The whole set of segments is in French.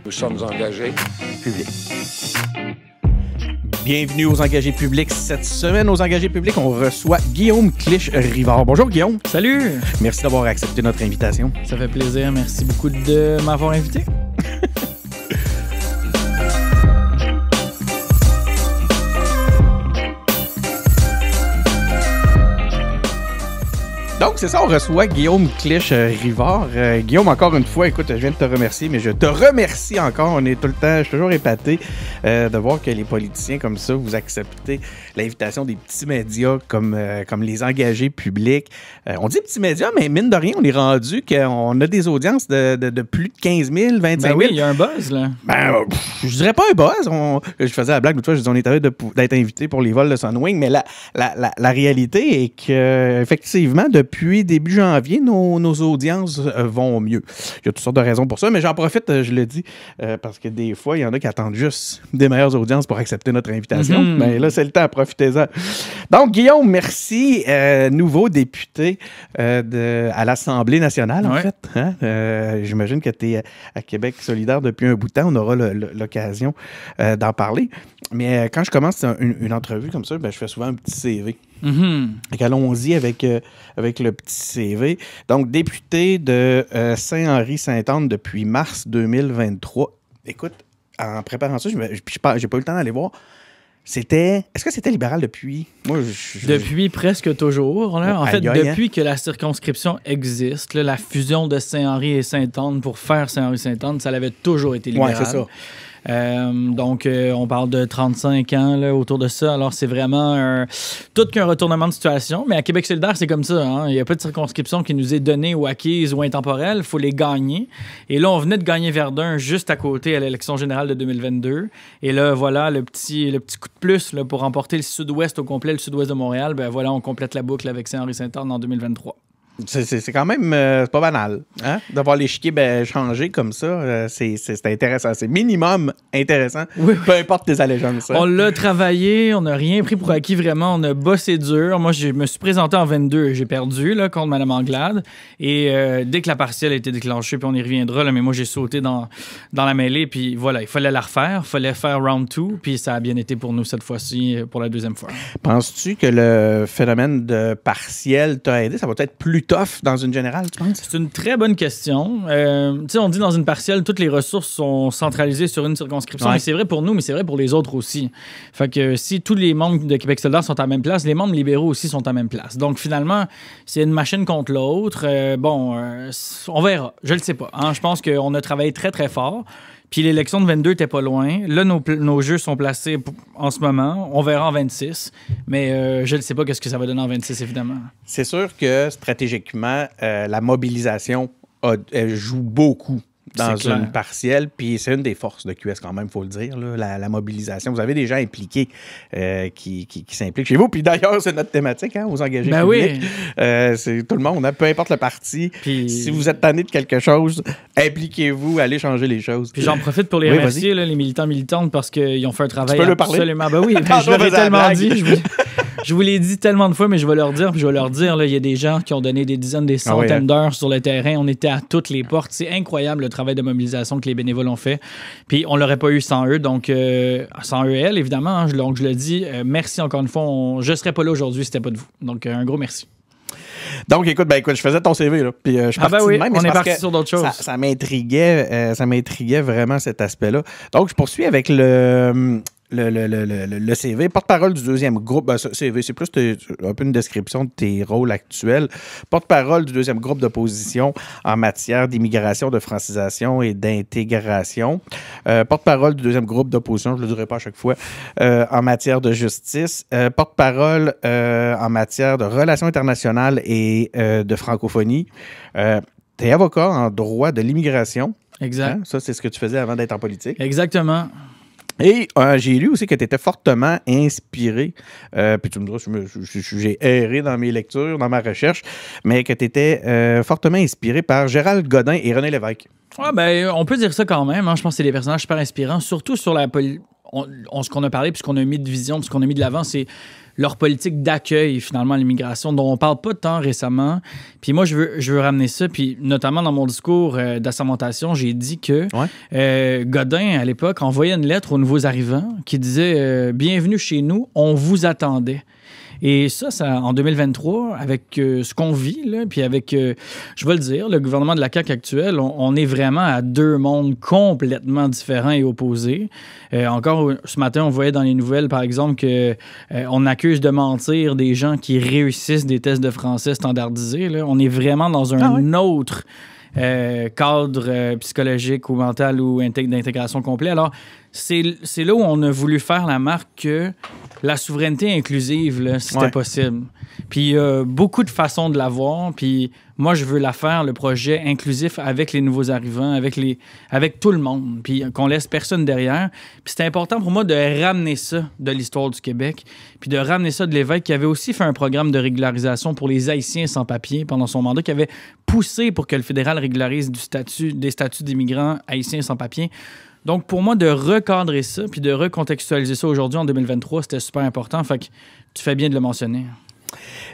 Nous sommes engagés. Public. Bienvenue aux engagés publics. Cette semaine, aux engagés publics, on reçoit Guillaume Clich-Rivard. Bonjour Guillaume. Salut! Merci d'avoir accepté notre invitation. Ça fait plaisir. Merci beaucoup de m'avoir invité. Donc, c'est ça, on reçoit Guillaume Clich-Rivard. Guillaume, encore une fois, écoute, je viens de te remercier, mais je te remercie encore. On est tout le temps, je suis toujours épaté de voir que les politiciens comme ça, vous acceptez l'invitation des petits médias comme les engagés publics. On dit petits médias, mais mine de rien, on est rendu qu'on a des audiences de plus de 15 000, 25 000. Ben oui, il y a un buzz, là. Je dirais pas un buzz. Je faisais la blague l'autre fois, je disais on est heureux d'être invité pour les vols de Sunwing, mais la réalité est que effectivement, depuis début janvier, nos audiences vont mieux. Il y a toutes sortes de raisons pour ça, mais j'en profite, je le dis, parce que des fois, il y en a qui attendent juste des meilleures audiences pour accepter notre invitation. Mais là, c'est le temps, profitez-en. Donc, Guillaume, merci, nouveau député à l'Assemblée nationale, en fait. Hein? J'imagine que tu es à Québec solidaire depuis un bout de temps. On aura l'occasion d'en parler. Mais quand je commence une entrevue comme ça, ben, je fais souvent un petit CV. Donc, allons-y avec le petit CV. Donc, député de Saint-Henri-Sainte-Anne depuis mars 2023. Écoute, en préparant ça, j'ai pas eu le temps d'aller voir. Est-ce que c'était libéral depuis? Moi, Depuis presque toujours. Là. En fait, aïe, depuis que la circonscription existe, là, la fusion de Saint-Henri et Sainte-Anne pour faire Saint-Henri-Sainte-Anne, ça l'avait toujours été libéral. Oui, c'est ça. Donc, on parle de 35 ans là, autour de ça. Alors, c'est vraiment tout qu'un retournement de situation. Mais à Québec solidaire, c'est comme ça. Hein? Il n'y a pas de circonscription qui nous est donnée ou acquise ou intemporelle. Il faut les gagner. Et là, on venait de gagner Verdun juste à côté à l'élection générale de 2022. Et là, voilà, le petit coup de plus là, pour remporter le sud-ouest au complet, le sud-ouest de Montréal. Ben voilà, on complète la boucle avec Saint-Henri-Sainte-Anne en 2023. C'est quand même c'est pas banal, hein? D'avoir l'échiquier changer comme ça, c'est intéressant. C'est minimum intéressant, oui. Peu importe tes allégeances. On l'a travaillé, on n'a rien pris pour acquis vraiment, on a bossé dur. Moi, je me suis présenté en 22, j'ai perdu là, contre Mme Anglade. Et dès que la partielle a été déclenchée, puis on y reviendra, là, mais moi, j'ai sauté dans la mêlée, puis voilà, il fallait la refaire, il fallait faire round 2, puis ça a bien été pour nous cette fois-ci, pour la deuxième fois. Penses-tu que le phénomène de partielle t'a aidé? Ça va être plus tough dans une générale, tu penses? C'est une très bonne question. Tu sais, on dit dans une partielle, toutes les ressources sont centralisées sur une circonscription. Ouais. C'est vrai pour nous, mais c'est vrai pour les autres aussi. Fait que si tous les membres de Québec solidaire sont à la même place, les membres libéraux aussi sont à la même place. Donc finalement, c'est une machine contre l'autre. On verra. Je le sais pas. Hein? Je pense qu'on a travaillé très, très fort. Puis l'élection de 22 n'était pas loin. Là, nos jeux sont placés en ce moment. On verra en 26. Mais je ne sais pas ce que ça va donner en 26, évidemment. C'est sûr que stratégiquement, la mobilisation joue beaucoup dans une partielle. Puis c'est une des forces de QS quand même, il faut le dire, là, la mobilisation. Vous avez des gens impliqués qui s'impliquent chez vous. Puis d'ailleurs, c'est notre thématique, hein, aux engagés publics. Oui. C'est tout le monde, hein, peu importe le parti. Puis... Si vous êtes tanné de quelque chose, impliquez-vous, allez changer les choses. Puis j'en profite pour les remercier, là, les militants militantes, parce qu'ils ont fait un travail absolument... Ben oui, je leur ai tellement dit... Je vous l'ai dit tellement de fois, mais je vais leur dire, là, il y a des gens qui ont donné des dizaines, des centaines d'heures sur le terrain. On était à toutes les portes. C'est incroyable le travail de mobilisation que les bénévoles ont fait. Puis on l'aurait pas eu sans eux. Donc, sans eux et elles, évidemment. Hein, donc, je le dis, merci encore une fois. Je serais pas là aujourd'hui si c'était pas de vous. Donc, un gros merci. Donc, écoute, je faisais ton CV, là, puis je suis parti de même. On est parti sur d'autres choses. Ça m'intriguait vraiment cet aspect-là. Donc, je poursuis avec le CV, porte-parole du deuxième groupe. CV, c'est plus un peu une description de tes rôles actuels. Porte-parole du deuxième groupe d'opposition en matière d'immigration, de francisation et d'intégration. Porte-parole du deuxième groupe d'opposition, je ne le dirai pas à chaque fois, en matière de justice. Porte-parole en matière de relations internationales et de francophonie. Tu es avocat en droit de l'immigration. Exact. Hein? Ça, c'est ce que tu faisais avant d'être en politique. Exactement. Et j'ai lu aussi que tu étais fortement inspiré, puis tu me diras, j'ai erré dans mes lectures, dans ma recherche, mais que tu étais fortement inspiré par Gérald Godin et René Lévesque. Ouais, on peut dire ça quand même. Hein. Je pense que c'est des personnages super inspirants, surtout sur ce qu'on a parlé, puis ce qu'on a mis de vision, puis ce qu'on a mis de l'avant, c'est leur politique d'accueil, finalement, à l'immigration, dont on parle pas tant récemment. Puis moi, je veux ramener ça. Puis notamment dans mon discours d'assermentation, j'ai dit que Godin, à l'époque, envoyait une lettre aux nouveaux arrivants qui disait Bienvenue chez nous, on vous attendait. Et ça, en 2023, avec ce qu'on vit, là, puis avec, je vais le dire, le gouvernement de la CAQ actuel, on est vraiment à deux mondes complètement différents et opposés. Encore ce matin, on voyait dans les nouvelles, par exemple, qu'on accuse de mentir des gens qui réussissent des tests de français standardisés. Là. On est vraiment dans un autre cadre psychologique ou mental ou d'intégration complet. Alors, c'est là où on a voulu faire la marque que la souveraineté inclusive, là, c'était possible. Puis il y a beaucoup de façons de l'avoir. Puis moi, je veux la faire, le projet inclusif avec les nouveaux arrivants, avec tout le monde. Puis qu'on laisse personne derrière. Puis c'est important pour moi de ramener ça de l'histoire du Québec. Puis de ramener ça de l'évêque qui avait aussi fait un programme de régularisation pour les Haïtiens sans papier pendant son mandat, qui avait poussé pour que le fédéral régularise des statuts d'immigrants haïtiens sans papier. Donc, pour moi, de recadrer ça puis de recontextualiser ça aujourd'hui en 2023, c'était super important. Fait que tu fais bien de le mentionner.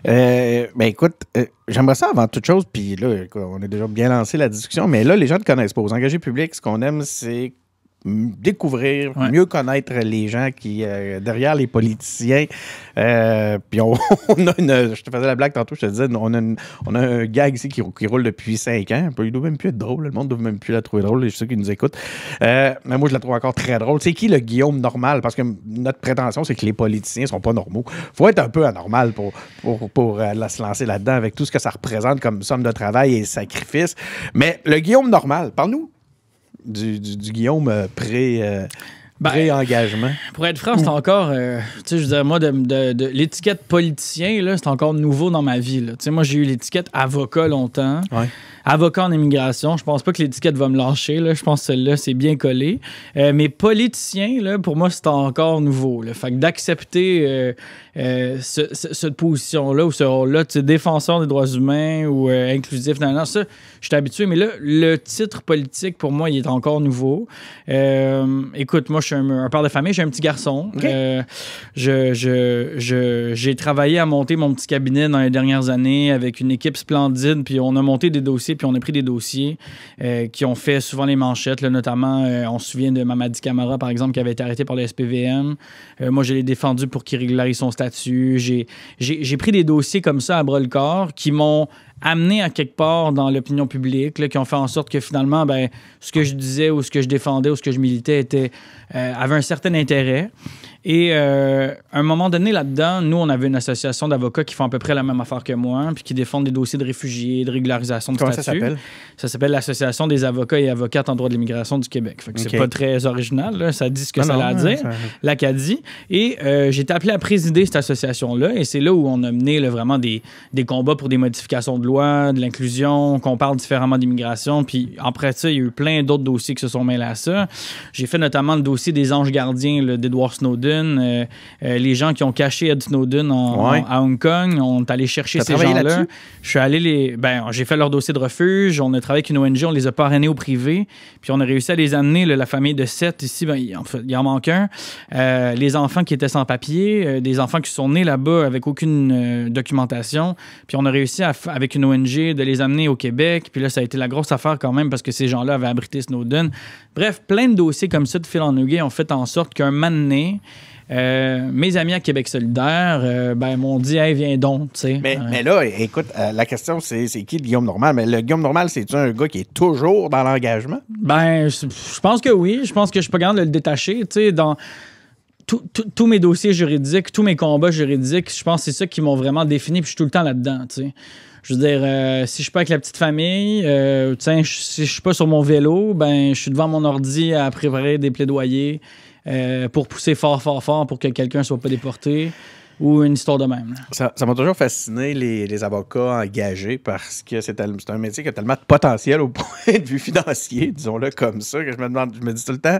Ben écoute, j'aimerais ça avant toute chose, puis là, on a déjà bien lancé la discussion, mais là, les gens ne connaissent pas. Aux engagés publics, ce qu'on aime, c'est découvrir, mieux connaître les gens qui, derrière les politiciens. Puis on a je te faisais la blague tantôt, je te disais, on a un gag ici qui roule depuis 5 ans. Il doit même plus être drôle, le monde ne doit même plus la trouver drôle, ceux qui nous écoutent. Mais moi, je la trouve encore très drôle. C'est qui le Guillaume normal? Parce que notre prétention, c'est que les politiciens ne sont pas normaux. Il faut être un peu anormal pour se lancer là-dedans avec tout ce que ça représente comme somme de travail et sacrifice. Mais le Guillaume normal, parle-nous du Guillaume pré-engagement. Pour être franc, c'est encore, tu sais, je dirais, moi, de l'étiquette politicien, là, c'est encore nouveau dans ma vie. Tu sais, moi, j'ai eu l'étiquette avocat longtemps. Ouais. Avocat en immigration, je pense pas que l'étiquette va me lâcher. Là. Je pense que celle-là, c'est bien collé. Mais politicien, là, pour moi, c'est encore nouveau. Là. Fait que d'accepter cette position-là ou ce rôle-là, défenseur des droits humains ou inclusif, ça, je suis habitué. Mais là, le titre politique, pour moi, il est encore nouveau. Écoute, moi, je suis un père de famille, j'ai un petit garçon. Okay. J'ai travaillé à monter mon petit cabinet dans les dernières années avec une équipe splendide, puis on a monté des dossiers, puis on a pris des dossiers qui ont fait souvent les manchettes, là, notamment, on se souvient de Mamadi Camara, par exemple, qui avait été arrêté par le SPVM. Moi, je l'ai défendu pour qu'il régularise son statut. J'ai pris des dossiers comme ça à bras-le-corps qui m'ont amené à quelque part dans l'opinion publique, là, qui ont fait en sorte que finalement, ben, ce que je disais ou ce que je défendais ou ce que je militais avait un certain intérêt. Et à un moment donné, là-dedans, nous, on avait une association d'avocats qui font à peu près la même affaire que moi, puis qui défendent des dossiers de réfugiés, de régularisation de statut. Comment ça s'appelle? Ça s'appelle l'Association des avocats et avocates en droit de l'immigration du Québec. Fait que c'est pas très original, là. Ça dit ce que ça a à dire, l'Acadie. Et j'ai été appelé à présider cette association-là, et c'est là où on a mené là, vraiment des combats pour des modifications de loi, de l'inclusion, qu'on parle différemment d'immigration. Puis après ça, il y a eu plein d'autres dossiers qui se sont mêlés à ça. J'ai fait notamment le dossier des anges gardiens d'Edward Snowden. Les gens qui ont caché Ed Snowden à Hong Kong, on est allé chercher ces gens-là. Je suis allé j'ai fait leur dossier de refuge, on a travaillé avec une ONG, on les a parrainés au privé, puis on a réussi à les amener, la famille de 7 ici, il en manque un. Les enfants qui étaient sans papier, des enfants qui sont nés là-bas avec aucune documentation, puis on a réussi avec une ONG de les amener au Québec, puis là, ça a été la grosse affaire quand même parce que ces gens-là avaient abrité Snowden. Bref, plein de dossiers comme ça de fil en aiguille ont fait en sorte qu'un moment donné, mes amis à Québec solidaire m'ont dit « Hey, viens donc ». Mais là, écoute, la question, c'est qui le Guillaume Normal? Mais le Guillaume Normal, c'est-tu un gars qui est toujours dans l'engagement? Je pense que oui. Je pense que je suis pas capable de le détacher. Dans tous mes dossiers juridiques, tous mes combats juridiques, je pense que c'est ça qui m'ont vraiment défini, puis je suis tout le temps là-dedans, tu sais. Je veux dire, si je suis pas avec la petite famille, si je suis pas sur mon vélo, je suis devant mon ordi à préparer des plaidoyers pour pousser fort, fort, fort pour que quelqu'un soit pas déporté ou une histoire de même. Ça m'a toujours fasciné, les avocats engagés, parce que c'est un métier qui a tellement de potentiel au point de vue financier, disons-le comme ça, que je me dis tout le temps...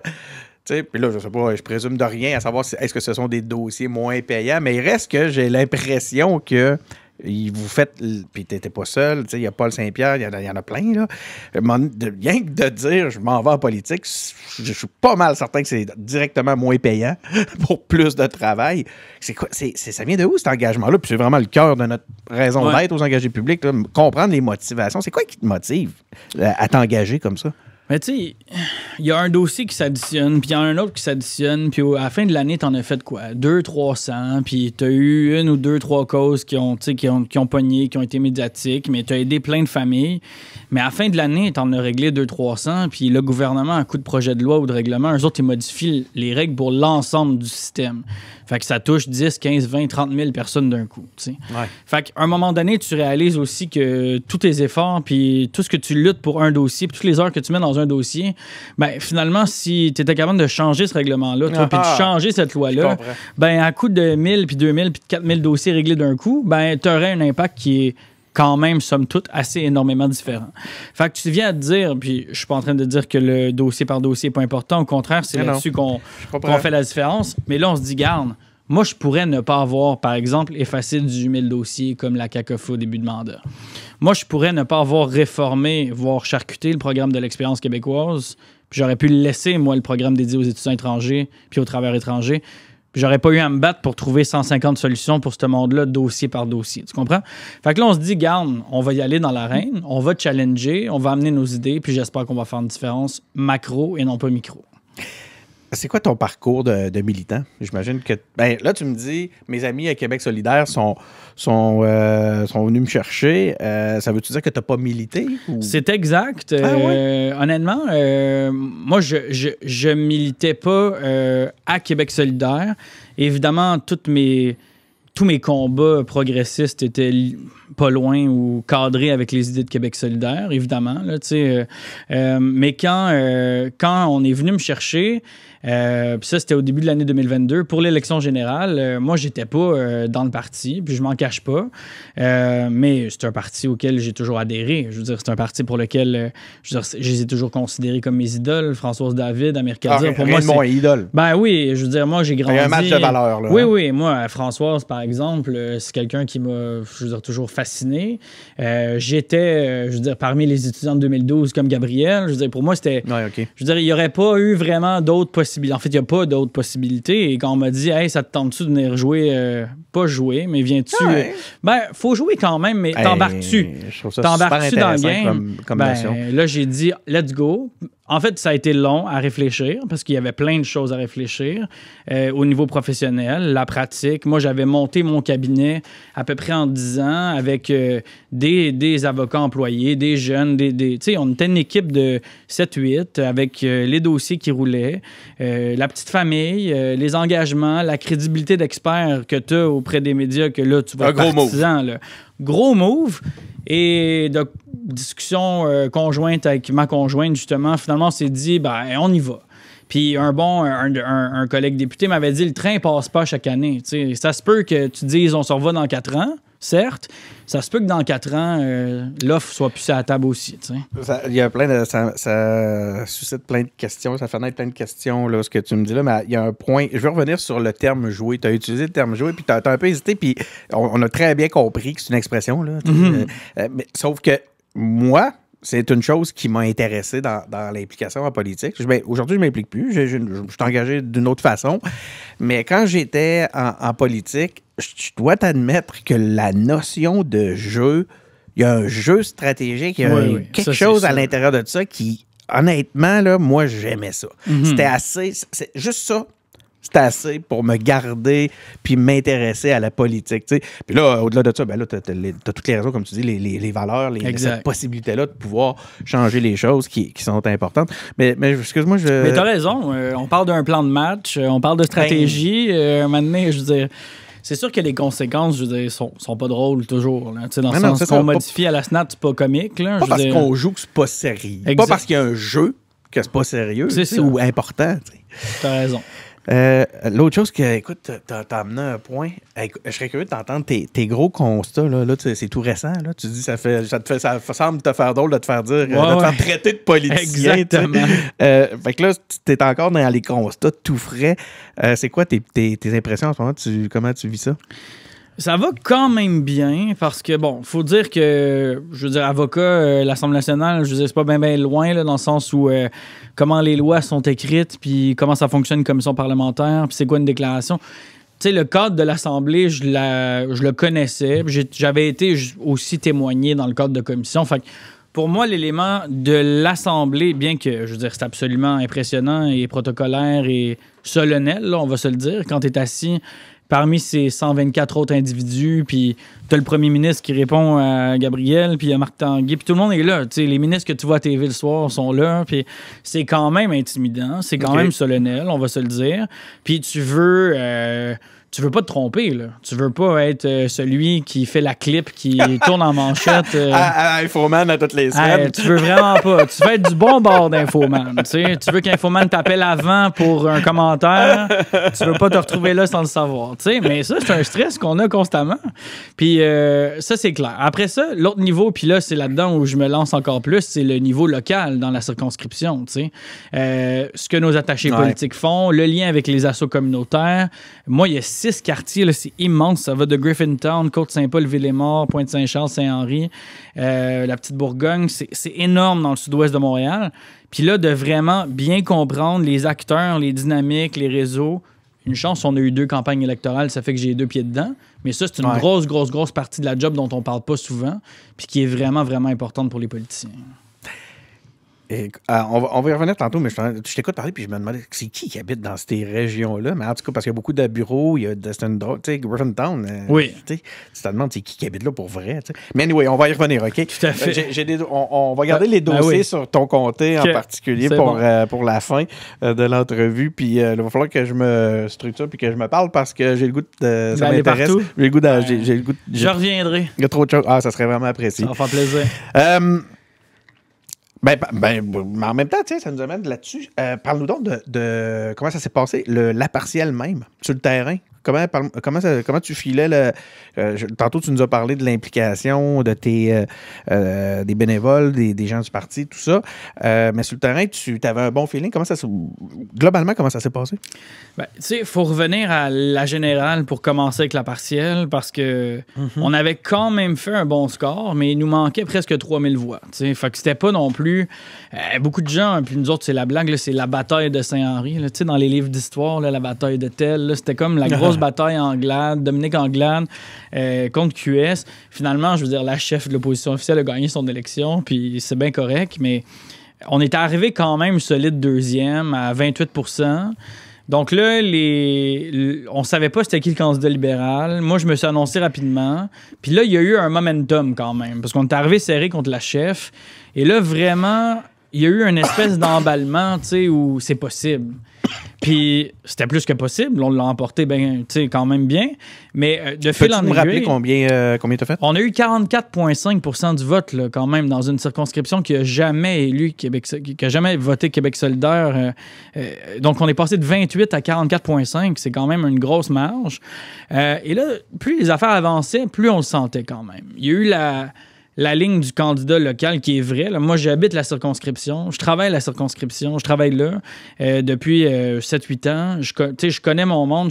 Puis là, je sais pas, je présume de rien à savoir est-ce que ce sont des dossiers moins payants, mais il reste que j'ai l'impression que vous faites... Puis t'étais pas seul, il y a Paul Saint-Pierre, il y en a plein, là. Rien que de dire, je m'en vais en politique, je suis pas mal certain que c'est directement moins payant pour plus de travail. C'est quoi? Ça vient de où, cet engagement-là? Puis c'est vraiment le cœur de notre raison d'être aux engagés publics, là. Comprendre les motivations. C'est quoi qui te motive à t'engager comme ça? Mais tu sais, il y a un dossier qui s'additionne, puis il y en a un autre qui s'additionne, puis à la fin de l'année, t'en as fait quoi? 200-300, puis t'as eu 1 ou 2, 3 causes qui ont pogné, qui ont été médiatiques, mais t'as aidé plein de familles. Mais à la fin de l'année, t'en as réglé 200-300, puis le gouvernement, à coup de projet de loi ou de règlement, eux autres, ils modifient les règles pour l'ensemble du système. Fait que ça touche 10, 15, 20, 30 000 personnes d'un coup, tu sais. Ouais. Fait qu'à un moment donné, tu réalises aussi que tous tes efforts, puis tout ce que tu luttes pour un dossier, puis toutes les heures que tu mets dans un dossier, ben finalement, si tu étais capable de changer ce règlement-là, toi, puis de changer cette loi-là, ben à coup de 1000, puis 2000, puis de 4000 dossiers réglés d'un coup, ben tu aurais un impact qui est quand même, somme toute, assez énormément différent. Fait que tu viens à te dire, puis je suis pas en train de dire que le dossier par dossier n'est pas important, au contraire, c'est là-dessus qu'on fait la différence, mais là, on se dit, garde, moi, je pourrais ne pas avoir, par exemple, effacé 18 000 dossiers comme la CACOFA au début de mandat. Moi, je pourrais ne pas avoir réformé, voire charcuté le programme de l'expérience québécoise, puis j'aurais pu le laisser, moi, le programme dédié aux étudiants étrangers puis aux travailleurs étrangers. Puis j'aurais pas eu à me battre pour trouver 150 solutions pour ce monde-là, dossier par dossier. Tu comprends? Fait que là, on se dit, garde, on va y aller dans l'arène, on va challenger, on va amener nos idées, puis j'espère qu'on va faire une différence macro et non pas micro. C'est quoi ton parcours de militant? J'imagine que... Ben, là, tu me dis, mes amis à Québec solidaire sont venus me chercher. Ça veut-tu dire que tu n'as pas milité? Ou... C'est exact. Honnêtement, moi, je militais pas à Québec solidaire. Évidemment, tous mes combats progressistes étaient pas loin ou cadrés avec les idées de Québec solidaire, évidemment. Là, mais quand on est venu me chercher, puis ça, c'était au début de l'année 2022, pour l'élection générale, moi, j'étais pas dans le parti, puis je m'en cache pas. Mais c'est un parti auquel j'ai toujours adhéré. Je veux dire, c'est un parti pour lequel je les ai toujours considérés comme mes idoles. Françoise David, Amir Kadir, pour moi, c'est... mon idole. Ben oui, je veux dire, moi, j'ai grandi... Il y a un match de valeur, là. Oui, oui. Moi, Françoise, par exemple, c'est quelqu'un qui m'a, je veux dire, toujours fasciné. J'étais, je veux dire, parmi les étudiants de 2012 comme Gabriel. Je veux dire, pour moi, c'était... Ouais, OK. Je veux dire, il n'y aurait pas eu vraiment d'autres possibilités. En fait, il n'y a pas d'autres possibilités. Et quand on m'a dit, hey, ça te tente-tu de venir jouer, pas jouer, mais viens-tu. Ben, faut jouer quand même, mais t'embarques-tu. Je trouve ça super dans le intéressant game. comme notion. Là, j'ai dit, let's go. En fait, ça a été long à réfléchir parce qu'il y avait plein de choses à réfléchir au niveau professionnel, la pratique. Moi, j'avais monté mon cabinet à peu près en 10 ans avec des avocats employés, des jeunes, tu sais, on était une équipe de 7-8 avec les dossiers qui roulaient, la petite famille, les engagements, la crédibilité d'expert que tu as auprès des médias que là, tu vas être partisan. Là. Gros move. Et de discussion conjointe avec ma conjointe, justement, finalement, on s'est dit, ben, on y va. Puis un collègue député m'avait dit, le train passe pas chaque année. T'sais, ça se peut que tu dises, on se revoit dans 4 ans, certes. Ça se peut que dans 4 ans, l'offre soit plus à la table aussi. Il y a plein de... Ça suscite plein de questions, ça fait naître plein de questions, là, ce que tu me dis là, mais il y a un point... Je veux revenir sur le terme « jouer ». Tu as utilisé le terme « jouer », puis tu as un peu hésité, puis on a très bien compris que c'est une expression, là. Mais, sauf que moi... C'est une chose qui m'a intéressé dans l'implication en politique. Aujourd'hui, je ne m'implique plus. Je suis engagé d'une autre façon. Mais quand j'étais en politique, je dois t'admettre que la notion de jeu, il y a un jeu stratégique, il y a quelque chose à l'intérieur de ça qui, honnêtement, là, moi, j'aimais ça. C'était assez... C'est juste ça. C'était assez pour me garder puis m'intéresser à la politique. T'sais. Puis là, au-delà de ça, ben là, t'as toutes les raisons, comme tu dis, les valeurs, cette possibilité-là de pouvoir changer les choses qui sont importantes. Mais excuse-moi, Mais t'as raison. On parle d'un plan de match, on parle de stratégie. Maintenant, je veux dire... C'est sûr que les conséquences, je veux dire, sont pas drôles toujours. Là. Dans le sens qu'on modifie à la snap, c'est pas comique. Là, pas parce qu'on joue que c'est pas sérieux. Exact. Pas parce qu'il y a un jeu que c'est pas sérieux ou important. T'as raison. L'autre chose que, écoute, t'as amené un point. Je serais curieux de t'entendre tes gros constats. Là, c'est tout récent. Là. Tu dis ça semble te faire drôle de te faire dire, de te faire traiter de politicien. Exactement. Fait que là, t'es encore dans les constats tout frais. C'est quoi tes impressions en ce moment? Comment tu vis ça? Ça va quand même bien parce que, bon, faut dire que, je veux dire, avocat, l'Assemblée nationale, je veux dire, c'est pas bien loin, là, dans le sens où comment les lois sont écrites, puis comment ça fonctionne une commission parlementaire, puis c'est quoi une déclaration. Tu sais, le cadre de l'Assemblée, je le connaissais. J'avais été aussi témoigné dans le cadre de commission. Fait que pour moi, l'élément de l'Assemblée, bien que, je veux dire, c'est absolument impressionnant et protocolaire et solennel, là, on va se le dire, quand tu es assis parmi ces 124 autres individus, puis tu as le premier ministre qui répond à Gabriel, puis il y a Marc Tanguay, puis tout le monde est là. T'sais, les ministres que tu vois à TV le soir sont là, puis c'est quand même intimidant, c'est quand même solennel, on va se le dire. Puis tu veux pas te tromper, là. Tu veux pas être celui qui fait la clip, qui tourne en manchette. À Infoman à toutes les semaines. Tu veux vraiment pas. Tu veux être du bon bord d'Infoman. Tu veux qu'Infoman t'appelle avant pour un commentaire. Tu veux pas te retrouver là sans le savoir. T'sais. Mais ça, c'est un stress qu'on a constamment. Puis ça, c'est clair. Après ça, l'autre niveau, puis là, c'est là-dedans où je me lance encore plus, c'est le niveau local dans la circonscription. Ce que nos attachés politiques font, le lien avec les assos communautaires. Moi, il y a 6 quartiers, c'est immense. Ça va de Griffintown, Côte-Saint-Paul, Ville-et-Mort, Pointe-Saint-Charles, Saint-Henri, la Petite-Bourgogne. C'est énorme dans le sud-ouest de Montréal. Puis là, de vraiment bien comprendre les acteurs, les dynamiques, les réseaux. Une chance, on a eu 2 campagnes électorales, ça fait que j'ai 2 pieds dedans. Mais ça, c'est une grosse partie de la job dont on parle pas souvent, puis qui est vraiment, vraiment importante pour les politiciens. Et, on va y revenir tantôt, mais je t'écoute parler puis je me demandais c'est qui habite dans ces régions-là. Mais en tout cas, parce qu'il y a beaucoup de bureaux, il y a Griffintown. Tu te demandes c'est qui habite là pour vrai. T'sais. Mais anyway, on va y revenir, OK? Tout à fait. On va garder les dossiers sur ton comté en particulier pour la fin de l'entrevue. Puis il va falloir que je me structure puis que je me parle parce que j'ai le goût de... Ça m'intéresse. J'ai le goût de... Je reviendrai. Il y a trop de choses. Ah, ça serait vraiment apprécié. Ça va faire plaisir. Mais en même temps, ça nous amène là-dessus. Parle-nous donc de comment ça s'est passé, la partielle même, sur le terrain. Comment tu filais tantôt, tu nous as parlé de l'implication de des bénévoles, des gens du parti, tout ça. Mais sur le terrain, tu avais un bon feeling. Globalement, comment ça s'est passé? Il faut revenir à la générale pour commencer avec la partielle parce que on avait quand même fait un bon score, mais il nous manquait presque 3000 voix. Fait que c'était pas non plus... beaucoup de gens, puis nous autres, c'est la blague, là, c'est la bataille de Saint-Henri. Dans les livres d'histoire, la bataille de Tel, c'était comme la grosse bataille Anglade, Dominique Anglade contre QS. Finalement, je veux dire, la chef de l'opposition officielle a gagné son élection, puis c'est bien correct, mais on est arrivé quand même solide deuxième à 28%. Donc là, on savait pas c'était qui le candidat libéral. Moi, je me suis annoncé rapidement. Puis là, il y a eu un momentum quand même, parce qu'on est arrivé serré contre la chef. Et là, vraiment, il y a eu une espèce d'emballement, où c'est possible. Puis c'était plus que possible. On l'a emporté quand même bien. Mais de fil en aiguille... Peux-tu me rappeler combien t'as fait? On a eu 44,5% du vote là, quand même dans une circonscription qui n'a jamais qui a jamais voté Québec solidaire. Donc on est passé de 28 à 44,5. C'est quand même une grosse marge. Et là, plus les affaires avançaient, plus on le sentait quand même. Il y a eu la ligne du candidat local qui est vraie. Là. Moi, j'habite la circonscription. Je travaille à la circonscription. Je travaille là depuis 7-8 ans. Je connais mon monde.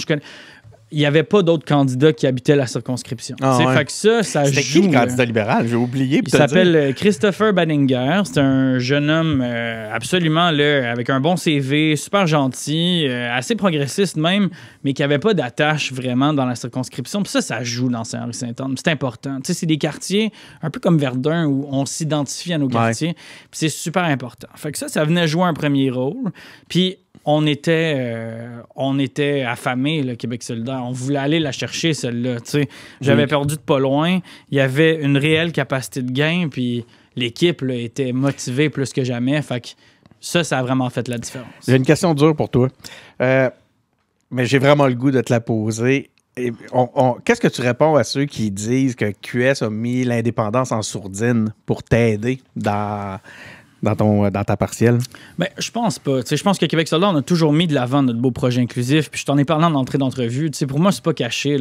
Il n'y avait pas d'autres candidats qui habitaient la circonscription. Fait que ça joue. C'était qui le candidat libéral? J'ai oublié. Il s'appelle Christopher Banninger. C'est un jeune homme absolument là, avec un bon CV, super gentil, assez progressiste même, mais qui n'avait pas d'attache vraiment dans la circonscription. Puis ça joue dans Saint-Henri-Sainte-Anne. C'est important. C'est des quartiers un peu comme Verdun où on s'identifie à nos quartiers. Puis c'est super important. Fait que ça venait jouer un premier rôle. Puis on était affamés, le Québec solidaire. On voulait aller la chercher, celle-là. J'avais perdu de pas loin. Il y avait une réelle capacité de gain, puis l'équipe là, était motivée plus que jamais. Fait que ça a vraiment fait la différence. J'ai une question dure pour toi. Mais j'ai vraiment le goût de te la poser. Qu'est-ce que tu réponds à ceux qui disent que QS a mis l'indépendance en sourdine pour t'aider dans dans ta partielle? Ben, je pense pas. Je pense que Québec solidaire, on a toujours mis de l'avant notre beau projet inclusif. Puis je t'en ai parlé en entrée d'entrevue. Pour moi, c'est pas caché.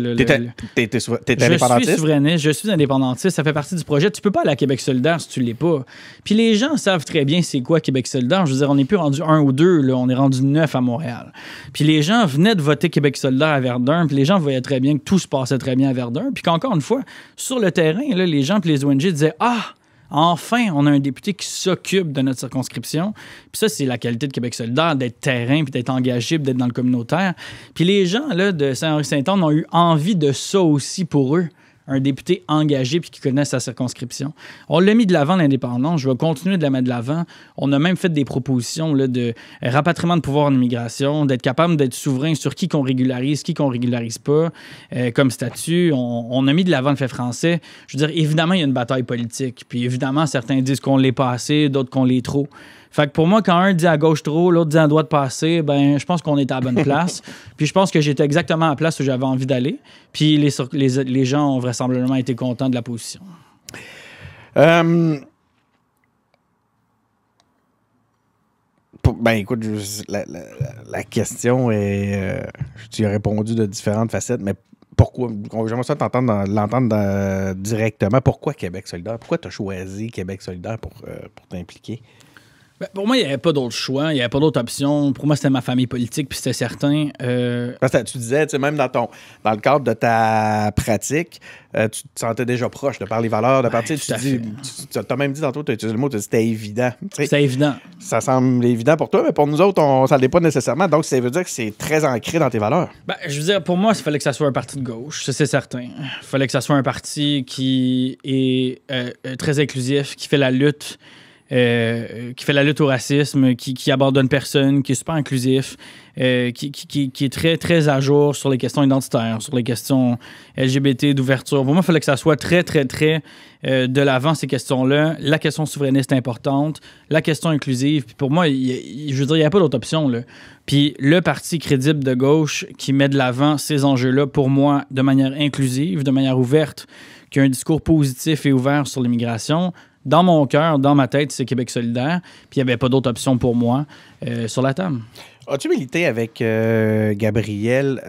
T'es indépendantiste? Je suis souverainiste, je suis indépendantiste. Ça fait partie du projet. Tu peux pas aller à Québec solidaire si tu l'es pas. Puis les gens savent très bien c'est quoi Québec solidaire. Je veux dire, on n'est plus rendu 1 ou 2, là, on est rendu 9 à Montréal. Puis les gens venaient de voter Québec solidaire à Verdun. Puis les gens voyaient très bien que tout se passait très bien à Verdun. Puis qu'encore une fois, sur le terrain, là, les gens et les ONG disaient « Ah! Enfin, on a un député qui s'occupe de notre circonscription. » Puis ça, c'est la qualité de Québec solidaire, d'être terrain, puis d'être engagé, puis d'être dans le communautaire. Puis les gens là, de Saint-Henri-Sainte-Anne ont eu envie de ça aussi pour eux. Un député engagé puis qui connaît sa circonscription. On l'a mis de l'avant, l'indépendance. Je vais continuer de la mettre de l'avant. On a même fait des propositions là, de rapatriement de pouvoir en immigration, d'être capable d'être souverain sur qui qu'on régularise pas, comme statut. On a mis de l'avant le fait français. Je veux dire, évidemment, il y a une bataille politique. Puis évidemment, certains disent qu'on l'est pas assez, d'autres qu'on l'est trop. Fait que pour moi, quand un dit à gauche trop, l'autre dit à droite pas assez, ben je pense qu'on est à la bonne place. Puis je pense que j'étais exactement à la place où j'avais envie d'aller. Puis les gens ont vraisemblablement été contents de la position. Ben écoute, la question est... tu y as répondu de différentes facettes, mais pourquoi? J'aimerais ça l'entendre directement. Pourquoi Québec solidaire? Pourquoi tu as choisi Québec solidaire pour t'impliquer? Ben, pour moi, il n'y avait pas d'autre choix, il n'y avait pas d'autre option. Pour moi, c'était ma famille politique, puis c'était certain. Parce que tu disais, même dans le cadre de ta pratique, tu te sentais déjà proche de par les valeurs de parti. Tu as même dit tantôt, tu as utilisé le mot, c'était évident. C'était évident. Ça semble évident pour toi, mais pour nous autres, ça ne l'est pas nécessairement. Donc, ça veut dire que c'est très ancré dans tes valeurs. Ben, je veux dire, pour moi, il fallait que ça soit un parti de gauche, ça c'est certain. Il fallait que ça soit un parti qui est très inclusif, qui fait la lutte au racisme, qui abandonne personne, qui est super inclusif, qui est très, très à jour sur les questions identitaires, sur les questions LGBT, d'ouverture. Pour moi, il fallait que ça soit très, très, très de l'avant, ces questions-là. La question souverainiste est importante, la question inclusive. Puis pour moi, je veux dire, il n'y a pas d'autre option, là. Puis le parti crédible de gauche qui met de l'avant ces enjeux-là, pour moi, de manière inclusive, de manière ouverte, qui a un discours positif et ouvert sur l'immigration, dans mon cœur, dans ma tête, c'est Québec solidaire. Puis il n'y avait pas d'autre option pour moi sur la table. As-tu milité avec Gabriel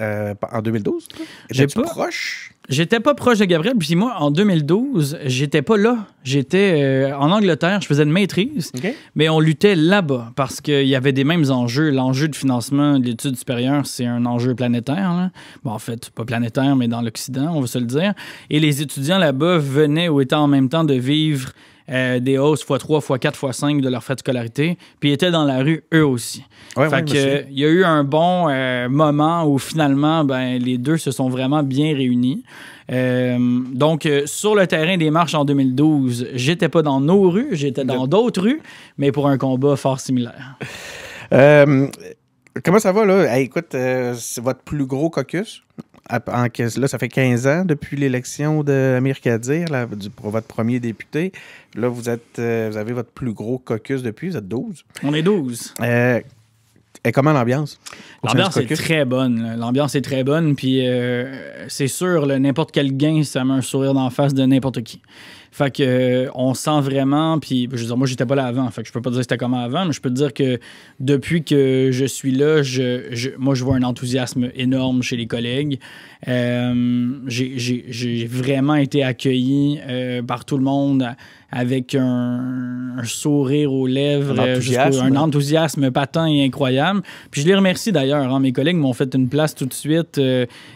en 2012? Étais-tu proche? J'étais pas proche de Gabriel. Puis moi, en 2012, j'étais pas là. J'étais en Angleterre. Je faisais une maîtrise. Okay. Mais on luttait là-bas parce qu'il y avait des mêmes enjeux. L'enjeu de financement de l'étude supérieure, c'est un enjeu planétaire, là. Bon, en fait, pas planétaire, mais dans l'Occident, on va se le dire. Et les étudiants là-bas venaient ou étaient en même temps de vivre des hausses x3, x4, x5 de leur frais de scolarité, puis ils étaient dans la rue eux aussi. Ouais, fait que il y a eu un bon moment où finalement, les deux se sont vraiment bien réunis. Donc, sur le terrain des marches en 2012, j'étais pas dans nos rues, j'étais dans d'autres rues, mais pour un combat fort similaire. Comment ça va, là? Hey, écoute, c'est votre plus gros caucus? Là, ça fait 15 ans depuis l'élection d'Amir Kadir pour votre premier député. Là, vous avez votre plus gros caucus depuis, vous êtes 12. On est 12. Et comment l'ambiance? L'ambiance est très bonne. L'ambiance est très bonne, puis c'est sûr, n'importe quel gain, ça met un sourire d'en face de n'importe qui. Fait que on sent vraiment, puis je veux dire, moi j'étais pas là avant, fait que je peux pas dire que c'était comment avant, mais je peux te dire que depuis que je suis là, moi je vois un enthousiasme énorme chez les collègues. J'ai vraiment été accueilli par tout le monde avec un sourire aux lèvres, un enthousiasme patent et incroyable. Puis je les remercie d'ailleurs, hein, mes collègues m'ont fait une place tout de suite,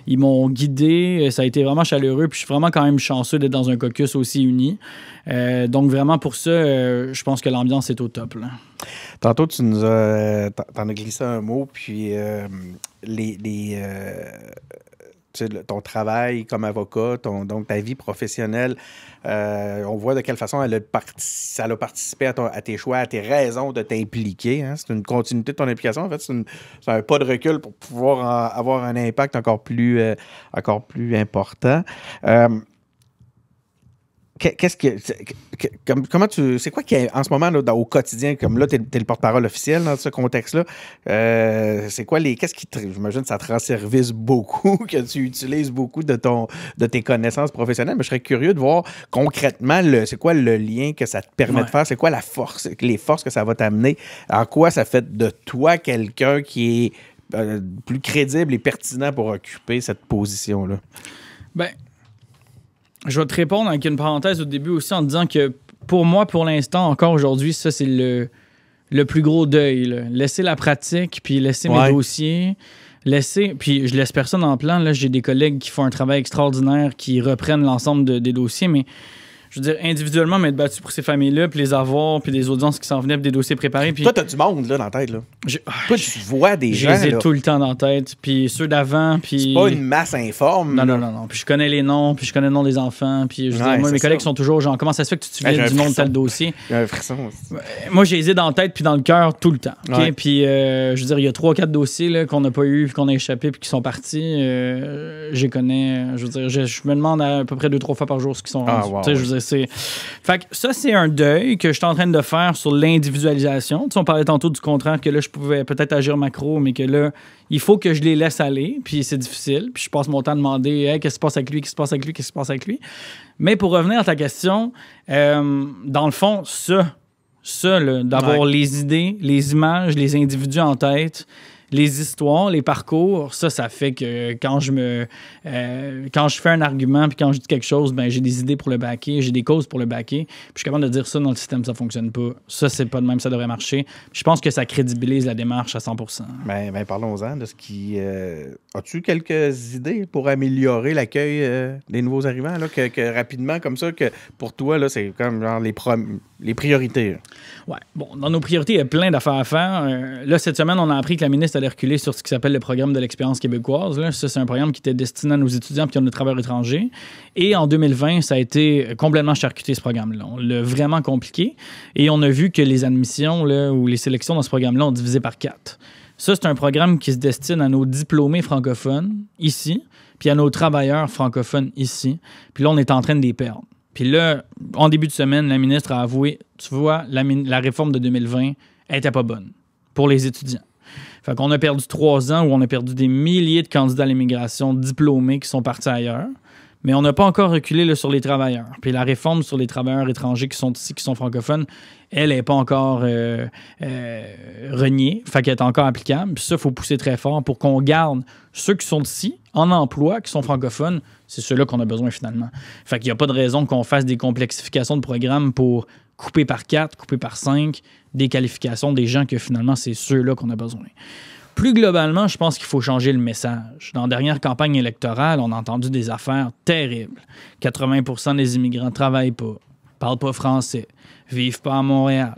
ils m'ont guidé, ça a été vraiment chaleureux, puis je suis vraiment quand même chanceux d'être dans un caucus aussi uni. Donc vraiment pour ça, je pense que l'ambiance est au top, là. Tantôt, t'en as glissé un mot, puis ton travail comme avocat, donc ta vie professionnelle, on voit de quelle façon ça a participé à tes choix, à tes raisons de t'impliquer. Hein? C'est une continuité de ton implication. En fait, c'est un pas de recul pour pouvoir avoir un impact encore plus important. comment c'est quoi qui est en ce moment là, au quotidien, comme là, t'es le porte-parole officiel dans ce contexte-là, c'est quoi qu'est-ce qui j'imagine que ça te rend service beaucoup, que tu utilises beaucoup de tes connaissances professionnelles, mais je serais curieux de voir concrètement c'est quoi le lien que ça te permet de faire, c'est quoi les forces que ça va t'amener, en quoi ça fait de toi quelqu'un qui est plus crédible et pertinent pour occuper cette position-là? Ben, je vais te répondre avec une parenthèse au début aussi en te disant que pour moi, pour l'instant, encore aujourd'hui, ça, c'est le plus gros deuil. Là. Laisser la pratique, puis laisser mes dossiers, puis je laisse personne en plan. Là, j'ai des collègues qui font un travail extraordinaire, qui reprennent l'ensemble des dossiers, mais je veux dire, individuellement, m'être battu pour ces familles-là, puis les avoir, puis des audiences qui s'en venaient, puis des dossiers préparés. Puis toi, t'as du monde là, dans la tête. Là. Toi, tu vois des gens. Je les ai tout le temps dans la tête. Puis ceux d'avant. Puis c'est pas une masse informe. Non. Puis je connais les noms, puis je connais le nom des enfants. Puis je veux dire, moi, mes collègues sont toujours genre, comment ça se fait que tu te souviens du nom de tel dossier? J'ai un frisson aussi. Moi, je les ai dans la tête, puis dans le cœur tout le temps. Okay? Puis je veux dire, il y a 3-4 dossiers là, qu'on n'a pas eu, puis qu'on a échappé, puis qui sont partis. Je les connais. Je veux dire, je me demande à peu près 2-3 fois par jour ce qu'ils sont rendus. Je veux dire, c'est. Fait que ça, c'est un deuil que je suis en train de faire sur l'individualisation. Tu sais, on parlait tantôt du contraire, que là, je pouvais peut-être agir macro, mais que là, il faut que je les laisse aller, puis c'est difficile. Puis je passe mon temps à demander hey, qu'est-ce qui se passe avec lui, qu'est-ce qui se passe avec lui, qu'est-ce qui se passe avec lui. Mais pour revenir à ta question, dans le fond, ça là, d'avoir les idées, les images, les individus en tête, les histoires, les parcours, ça fait que quand je fais un argument puis quand je dis quelque chose, ben j'ai des idées pour le backer, j'ai des causes pour le backer. Puis je suis capable de dire ça dans le système, ça fonctionne pas. Ça, c'est pas de même, ça devrait marcher. Puis je pense que ça crédibilise la démarche à 100%. Ben parlons-en de ce qui... As-tu quelques idées pour améliorer l'accueil des nouveaux arrivants, là, que rapidement, comme ça, que pour toi, là, c'est comme genre les priorités? Là. Ouais. Bon, dans nos priorités, il y a plein d'affaires à faire. Là, cette semaine, on a appris que la ministre allait reculer sur ce qui s'appelle le programme de l'expérience québécoise. Là. Ça, c'est un programme qui était destiné à nos étudiants qui ont des travailleurs étrangers. Et en 2020, ça a été complètement charcuté, ce programme-là. On l'a vraiment compliqué. Et on a vu que les admissions là, ou les sélections dans ce programme-là ont divisé par 4. Ça, c'est un programme qui se destine à nos diplômés francophones, ici, puis à nos travailleurs francophones, ici. Puis là, on est en train de les perdre. Puis là, en début de semaine, la ministre a avoué, tu vois, la réforme de 2020 n'était pas bonne pour les étudiants. Fait qu'on a perdu 3 ans où on a perdu des milliers de candidats à l'immigration diplômés qui sont partis ailleurs. Mais on n'a pas encore reculé là, sur les travailleurs. Puis la réforme sur les travailleurs étrangers qui sont ici, qui sont francophones, elle n'est pas encore reniée. Fait qu'elle est encore applicable. Puis ça, il faut pousser très fort pour qu'on garde ceux qui sont ici, en emploi, qui sont francophones. C'est ceux-là qu'on a besoin finalement. Fait qu'il n'y a pas de raison qu'on fasse des complexifications de programmes pour couper par 4, couper par 5, des qualifications des gens que finalement, c'est ceux-là qu'on a besoin. Plus globalement, je pense qu'il faut changer le message. Dans la dernière campagne électorale, on a entendu des affaires terribles. 80% des immigrants ne travaillent pas, parlent pas français, vivent pas à Montréal.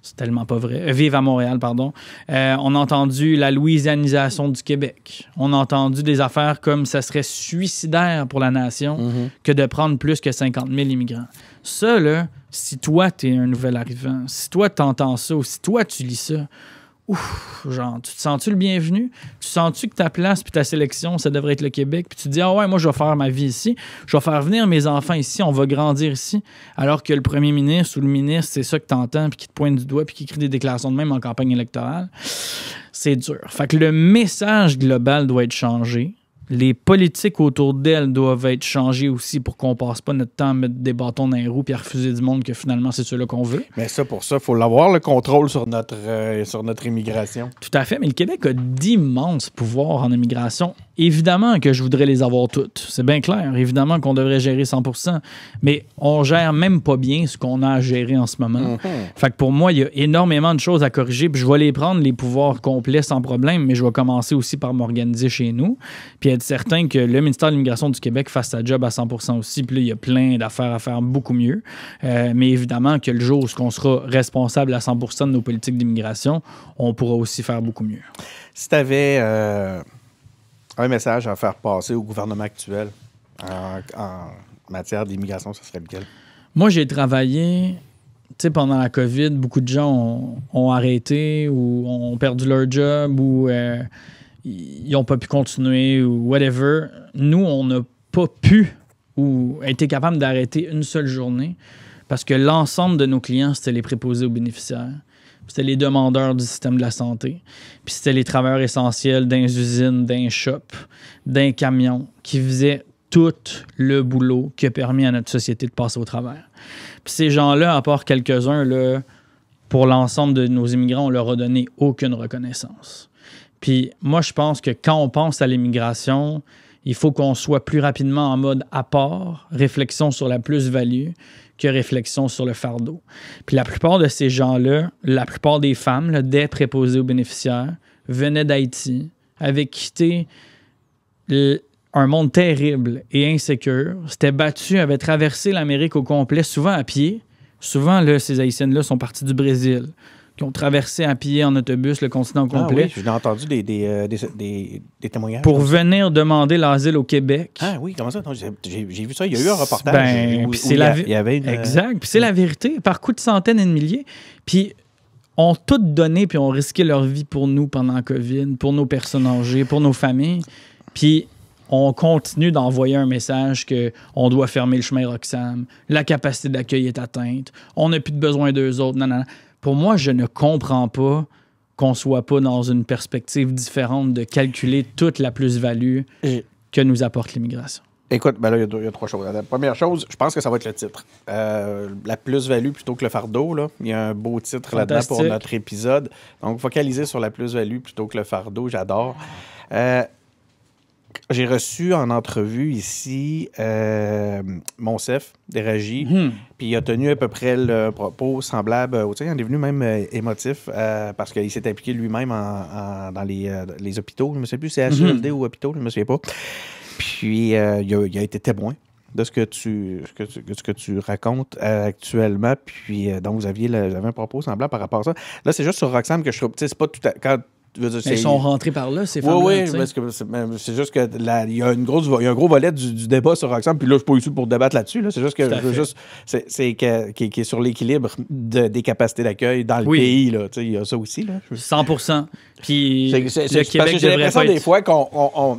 C'est tellement pas vrai. Vivent à Montréal, pardon. On a entendu la louisianisation du Québec. On a entendu des affaires comme ça serait suicidaire pour la nation que de prendre plus que 50 000 immigrants. Ça, là, si toi, t'es un nouvel arrivant, si toi, t'entends ça, ou si toi, tu lis ça, ouf, genre, tu te sens-tu le bienvenu? Tu sens-tu que ta place puis ta sélection, ça devrait être le Québec? Puis tu te dis, ah ouais, moi, je vais faire ma vie ici. Je vais faire venir mes enfants ici. On va grandir ici. Alors que le premier ministre ou le ministre, c'est ça que t'entends puis qui te pointe du doigt puis qui écrit des déclarations de même en campagne électorale. C'est dur. Fait que le message global doit être changé. Les politiques autour d'elle doivent être changées aussi pour qu'on passe pas notre temps à mettre des bâtons dans les roues et à refuser du monde que finalement c'est ceux-là qu'on veut. Mais ça, pour ça, il faut l'avoir, le contrôle sur notre immigration. Tout à fait, mais le Québec a d'immenses pouvoirs en immigration. Évidemment que je voudrais les avoir toutes. C'est bien clair. Évidemment qu'on devrait gérer 100%. Mais on gère même pas bien ce qu'on a à gérer en ce moment. Fait que pour moi, il y a énormément de choses à corriger. Puis je vais les prendre, les pouvoirs complets, sans problème. Mais je vais commencer aussi par m'organiser chez nous. Puis être certain que le ministère de l'Immigration du Québec fasse sa job à 100% aussi. Puis là, il y a plein d'affaires à faire beaucoup mieux. Mais évidemment que le jour où on sera responsable à 100% de nos politiques d'immigration, on pourra aussi faire beaucoup mieux. Si tu avais... un message à faire passer au gouvernement actuel en matière d'immigration, ce serait lequel? Moi, j'ai travaillé, tu sais, pendant la COVID, beaucoup de gens ont arrêté ou ont perdu leur job ou ils n'ont pas pu continuer ou whatever. Nous, on n'a pas pu ou été capable d'arrêter une seule journée parce que l'ensemble de nos clients, c'était les préposés aux bénéficiaires. C'était les demandeurs du système de la santé. Puis c'était les travailleurs essentiels d'un usine, d'un shop, d'un camion qui faisaient tout le boulot qui a permis à notre société de passer au travers. Puis ces gens-là, à part quelques-uns, là, pour l'ensemble de nos immigrants, on leur a donné aucune reconnaissance. Puis moi, je pense que quand on pense à l'immigration, il faut qu'on soit plus rapidement en mode apport, réflexion sur la plus-value, que réflexion sur le fardeau. Puis la plupart de ces gens-là, la plupart des femmes, là, des préposés aux bénéficiaires, venaient d'Haïti, avaient quitté un monde terrible et insécure, s'étaient battus, avaient traversé l'Amérique au complet, souvent à pied. Souvent, là, ces Haïtiennes-là sont partis du Brésil, qui ont traversé à pied en autobus le continent complet. Oui, j'ai entendu des témoignages. Pour venir demander l'asile au Québec. Ah oui, comment ça? Non, j'ai vu ça. Il y a eu un reportage où il y avait une... Exact. Puis c'est la vérité, par coups de centaines et de milliers. Puis ont tout donné, puis ont risqué leur vie pour nous pendant la COVID, pour nos personnes âgées, pour nos familles. Puis on continue d'envoyer un message qu'on doit fermer le chemin Roxham, la capacité d'accueil est atteinte, on n'a plus de besoin d'eux autres. Non, non, non. Pour moi, je ne comprends pas qu'on soit pas dans une perspective différente de calculer toute la plus-value que nous apporte l'immigration. Écoute, ben là, il y a trois choses. La première chose, je pense que ça va être le titre. La plus-value plutôt que le fardeau. Là. Il y a un beau titre là-dedans pour notre épisode. Donc, focaliser sur la plus-value plutôt que le fardeau, j'adore. J'ai reçu en entrevue ici Monsef Déragi, puis il a tenu à peu près le propos semblable. Il en est venu même émotif parce qu'il s'est impliqué lui-même dans les hôpitaux. Je ne me souviens plus si c'est HLD ou hôpitaux, je ne me souviens pas. Puis il a été témoin de ce que tu racontes actuellement. Puis donc vous avez un propos semblable par rapport à ça. Là, c'est juste sur Roxham que je trouve, c'est pas tout à... Ils sont rentrés par là, ces femmes-là. Oui, parce que c'est juste que il y a un gros volet du débat sur Roxham, puis là, je suis pas ici pour débattre là-dessus. Là. C'est juste que c'est qui est sur l'équilibre des capacités d'accueil dans le pays. Là. Il y a ça aussi. Là. 100%. Puis le Québec j'ai l'impression pas être... des fois qu'on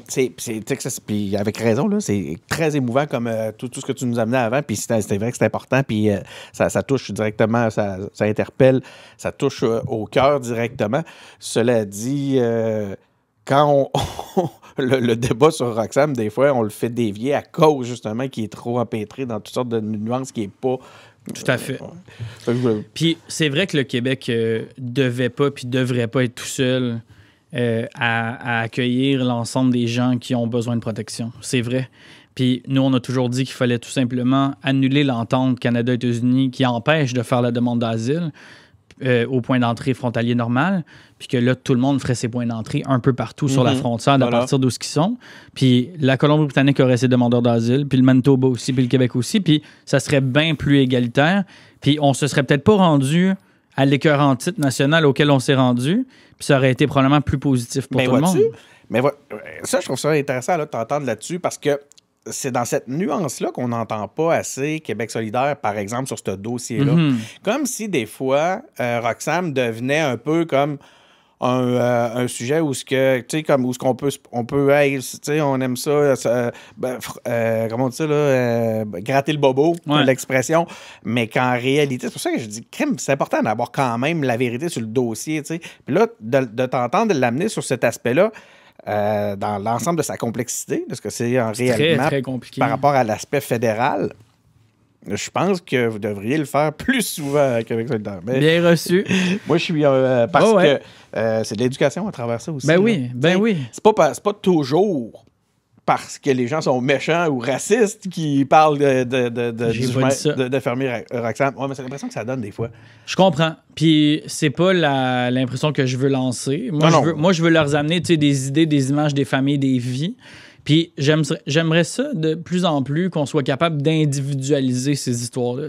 puis avec raison, là, c'est très émouvant comme tout ce que tu nous amenais avant, puis c'était vrai que c'est important, puis ça touche directement, ça interpelle, ça touche au cœur directement. Cela dit, quand le débat sur Roxham, des fois, on le fait dévier à cause, justement, qui est trop empêtré dans toutes sortes de nuances qui n'est pas... Tout à fait. Puis c'est vrai que le Québec devait pas puis devrait pas être tout seul à accueillir l'ensemble des gens qui ont besoin de protection. C'est vrai. Puis nous, on a toujours dit qu'il fallait tout simplement annuler l'entente Canada-États-Unis qui empêche de faire la demande d'asile au point d'entrée frontalier normal, puis que là, tout le monde ferait ses points d'entrée un peu partout sur la frontière à partir d'où ils sont. Puis la Colombie-Britannique aurait ses demandeurs d'asile, puis le Manitoba aussi, puis le Québec aussi, puis ça serait bien plus égalitaire. Puis on se serait peut-être pas rendu à l'écœurant titre national auquel on s'est rendu, puis ça aurait été probablement plus positif pour tout le monde. Mais ça, je trouve ça intéressant là, de t'entendre là-dessus, parce que c'est dans cette nuance-là qu'on n'entend pas assez Québec solidaire, par exemple, sur ce dossier-là. Comme si, des fois, Roxham devenait un peu comme un sujet où ce que, tu sais, comme où ce qu'on peut hey, tu sais, on aime ça, comment on dit ça, là, gratter le bobo, l'expression, mais qu'en réalité, c'est pour ça que je dis, crème, c'est important d'avoir quand même la vérité sur le dossier, tu sais. Puis là, de t'entendre, de l'amener sur cet aspect-là, dans l'ensemble de sa complexité, parce que c'est réellement très compliqué par rapport à l'aspect fédéral, je pense que vous devriez le faire plus souvent avec solidaire. Bien reçu. Moi, je suis parce que c'est de l'éducation à travers ça aussi. Ben oui, ben oui. C'est pas toujours parce que les gens sont méchants ou racistes qui parlent de fermer Roxham. Ouais, mais c'est l'impression que ça donne des fois. Je comprends. Puis c'est pas l'impression que je veux lancer. Moi, je veux leur amener des idées, des images, des familles, des vies. Puis j'aimerais ça de plus en plus qu'on soit capable d'individualiser ces histoires-là.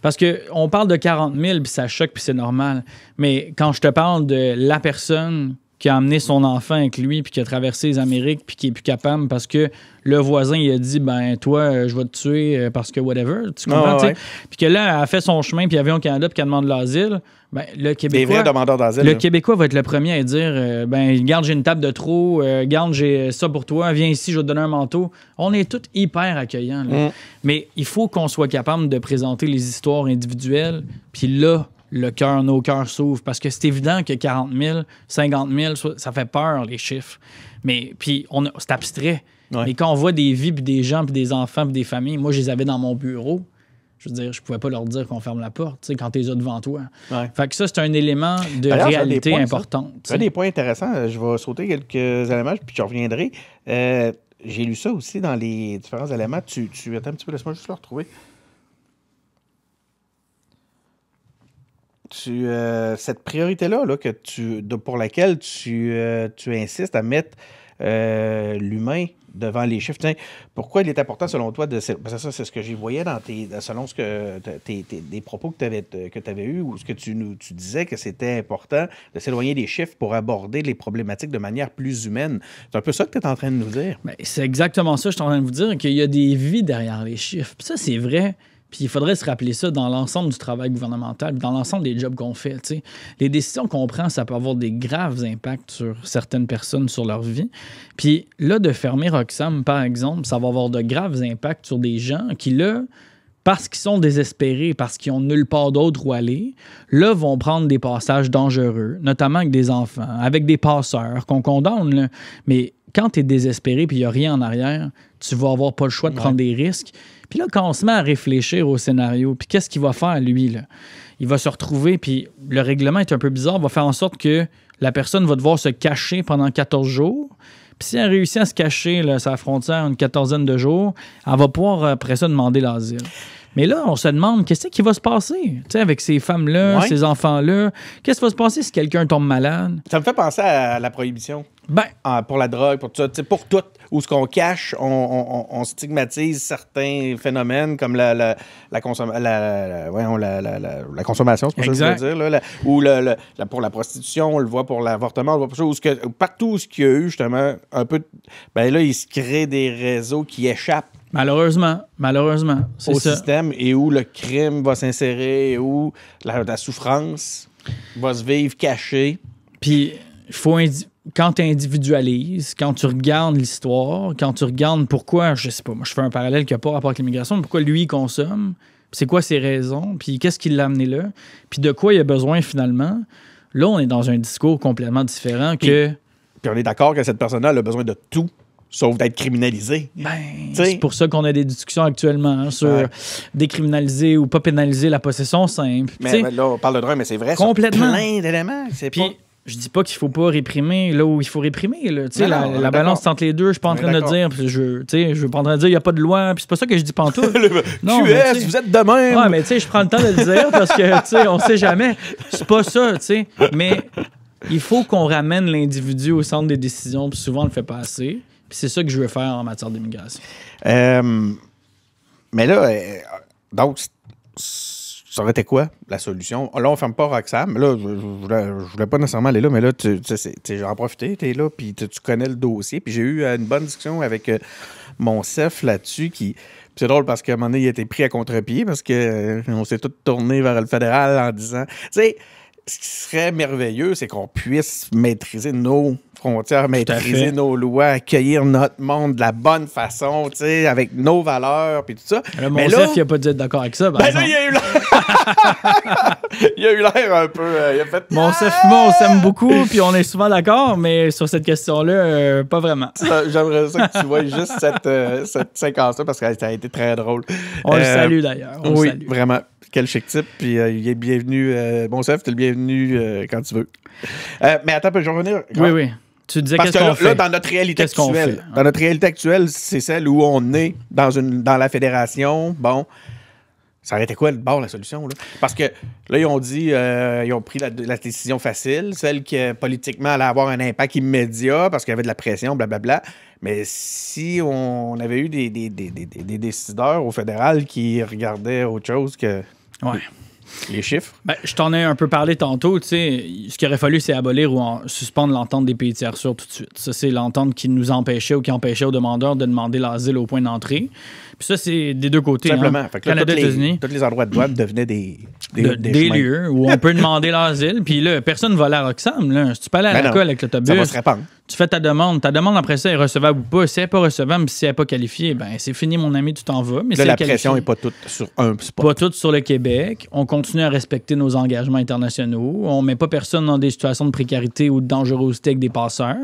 Parce qu'on parle de 40 000, puis ça choque, puis c'est normal. Mais quand je te parle de la personne qui a amené son enfant avec lui, puis qui a traversé les Amériques, puis qui est plus capable parce que le voisin, il a dit, ben toi, je vais te tuer parce que whatever. Tu comprends? Ouais. Puis que là, elle a fait son chemin, puis elle vient au Canada, puis qu'elle demande l'asile. Ben, le Québécois, des vrais demandeurs d'asile. le Québécois va être le premier à dire ben, garde, j'ai une table de trop, garde, j'ai ça pour toi, viens ici, je vais te donner un manteau. On est tous hyper accueillants. Là. Mais il faut qu'on soit capable de présenter les histoires individuelles, puis là, nos cœurs s'ouvrent. Parce que c'est évident que 40 000, 50 000, ça fait peur, les chiffres. Mais puis, c'est abstrait. Ouais. Mais quand on voit des vies, puis des gens, puis des enfants, puis des familles, moi, je les avais dans mon bureau. Je veux dire, je pouvais pas leur dire qu'on ferme la porte, tu sais, quand t'es là devant toi. Ouais. Fait que ça, c'est un élément de réalité important. C'est un des points intéressants. Je vais sauter quelques éléments, puis je reviendrai. J'ai lu ça aussi dans les différents éléments. Attends un petit peu, laisse-moi juste le retrouver. Cette priorité-là pour laquelle tu insistes à mettre l'humain devant les chiffres. Tiens, pourquoi il est important selon toi parce que ça, c'est ce que j'y voyais selon des propos que tu avais eus ou ce que tu disais que c'était important de s'éloigner des chiffres pour aborder les problématiques de manière plus humaine. C'est un peu ça que tu es en train de nous dire. Ben, c'est exactement ça que je suis en train de vous dire, qu'il y a des vies derrière les chiffres. Puis ça, c'est vrai. Puis il faudrait se rappeler ça dans l'ensemble du travail gouvernemental, dans l'ensemble des jobs qu'on fait. T'sais. Les décisions qu'on prend, ça peut avoir des graves impacts sur certaines personnes, sur leur vie. Puis là, de fermer Roxham, par exemple, ça va avoir de graves impacts sur des gens qui, là, parce qu'ils sont désespérés, parce qu'ils ont nulle part d'autre où aller, là, vont prendre des passages dangereux, notamment avec des enfants, avec des passeurs qu'on condamne. Là. Mais quand tu es désespéré et il n'y a rien en arrière, tu vas avoir pas le choix de prendre des risques. Puis là, quand on se met à réfléchir au scénario, puis qu'est-ce qu'il va faire, lui, là? Il va se retrouver, puis le règlement est un peu bizarre, va faire en sorte que la personne va devoir se cacher pendant 14 jours. Puis si elle réussit à se cacher là, à sa frontière une quatorzaine de jours, elle va pouvoir, après ça, demander l'asile. Mais là, on se demande, qu'est-ce qui va se passer avec ces femmes-là, ces enfants-là? Qu'est-ce qui va se passer si quelqu'un tombe malade? Ça me fait penser à la prohibition. Ben, pour la drogue, pour tout ça, pour tout. Où ce qu'on cache, on stigmatise certains phénomènes comme la consommation, c'est pas ça que je veux dire. Là, ou pour la prostitution, on le voit pour l'avortement, on le voit pour ça. Partout où il y a eu justement un peu... Ben là, il se crée des réseaux qui échappent. Malheureusement, c'est au ça. système et où le crime va s'insérer, où la souffrance va se vivre cachée. Puis, quand tu individualises, quand tu regardes l'histoire, quand tu regardes pourquoi, je sais pas, moi je fais un parallèle qui n'a pas rapport avec l'immigration, mais pourquoi lui il consomme, c'est quoi ses raisons, puis qu'est-ce qui l'a amené là, puis de quoi il a besoin finalement. Là, on est dans un discours complètement différent que... Puis on est d'accord que cette personne-là a besoin de tout, sauf d'être criminalisée. Ben, c'est pour ça qu'on a des discussions actuellement sur décriminaliser ou pas pénaliser la possession simple. Mais là, on parle de drogue, mais c'est vrai, complètement. Plein d'éléments. Puis, je dis pas qu'il faut pas réprimer là où il faut réprimer. Là. La balance entre les deux, je suis pas en train de dire. Je suis pas en train de dire qu'il n'y a pas de loi. Puis c'est pas ça que je dis pantoute. Non, QS, vous êtes de même. Ouais, mais tu sais, je prends le temps de le dire parce que, tu sais, on sait jamais. C'est pas ça, tu sais. Mais il faut qu'on ramène l'individu au centre des décisions. Puis souvent, on le fait pas assez. Puis c'est ça que je veux faire en matière d'immigration. Mais là, donc, ça aurait été quoi, la solution? Là, on ne ferme pas Roxham. Là, je voulais pas nécessairement aller là, mais là, j'en ai profité, tu es là, puis tu connais le dossier. Puis j'ai eu une bonne discussion avec mon chef là-dessus. C'est drôle parce qu'à un moment donné, il a été pris à contre-pied parce qu'on s'est tous tournés vers le fédéral en disant... Tu sais, ce qui serait merveilleux, c'est qu'on puisse maîtriser nos frontières, maîtriser nos lois, accueillir notre monde de la bonne façon, tu sais, avec nos valeurs, puis tout ça. Là, mon chef, il n'a pas dû être d'accord avec ça, par exemple. Là, il a eu l'air... il a eu l'air un peu... il a fait... Mon chef, moi, on s'aime beaucoup, puis on est souvent d'accord, mais sur cette question-là, pas vraiment. J'aimerais ça que tu vois juste cette séquence-là, parce que ça a été très drôle. On le salue, d'ailleurs. Oui, vraiment. Quel chic type, puis il est bienvenu... bon chef, t'es le bienvenu quand tu veux. Mais attends, je vais revenir... Oui. Tu disais qu'est-ce qu'on fait? Là, dans notre réalité actuelle, dans notre réalité actuelle, c'est celle où on est dans la fédération. Bon, ça aurait été quoi la solution? Là? Parce que là, ils ont dit, ils ont pris la décision facile, celle qui politiquement allait avoir un impact immédiat parce qu'il y avait de la pression, blablabla. Mais si on avait eu des décideurs au fédéral qui regardaient autre chose que... Ouais. Les chiffres? Ben, je t'en ai un peu parlé tantôt. Ce qu'il aurait fallu, c'est abolir ou suspendre l'entente des pays tiers sûrs tout de suite. Ça, c'est l'entente qui nous empêchait ou qui empêchait aux demandeurs de demander l'asile au point d'entrée. Puis ça, c'est des deux côtés. Simplement. Hein. Fait que là, Canada, États-Unis. Tous les endroits de douane devenaient des lieux où on peut demander l'asile. Puis là, personne ne va aller à Roxham. Là. Si tu peux aller à l'école avec l'autobus, ça va se répandre. Tu fais ta demande. Ta demande, après ça, est recevable ou pas. Si elle n'est pas recevable, si elle n'est pas qualifiée, ben c'est fini, mon ami, tu t'en vas. Mais là, la pression n'est pas toute sur un spot. Pas toute sur le Québec. On continue à respecter nos engagements internationaux. On ne met pas personne dans des situations de précarité ou de dangerosité avec des passeurs.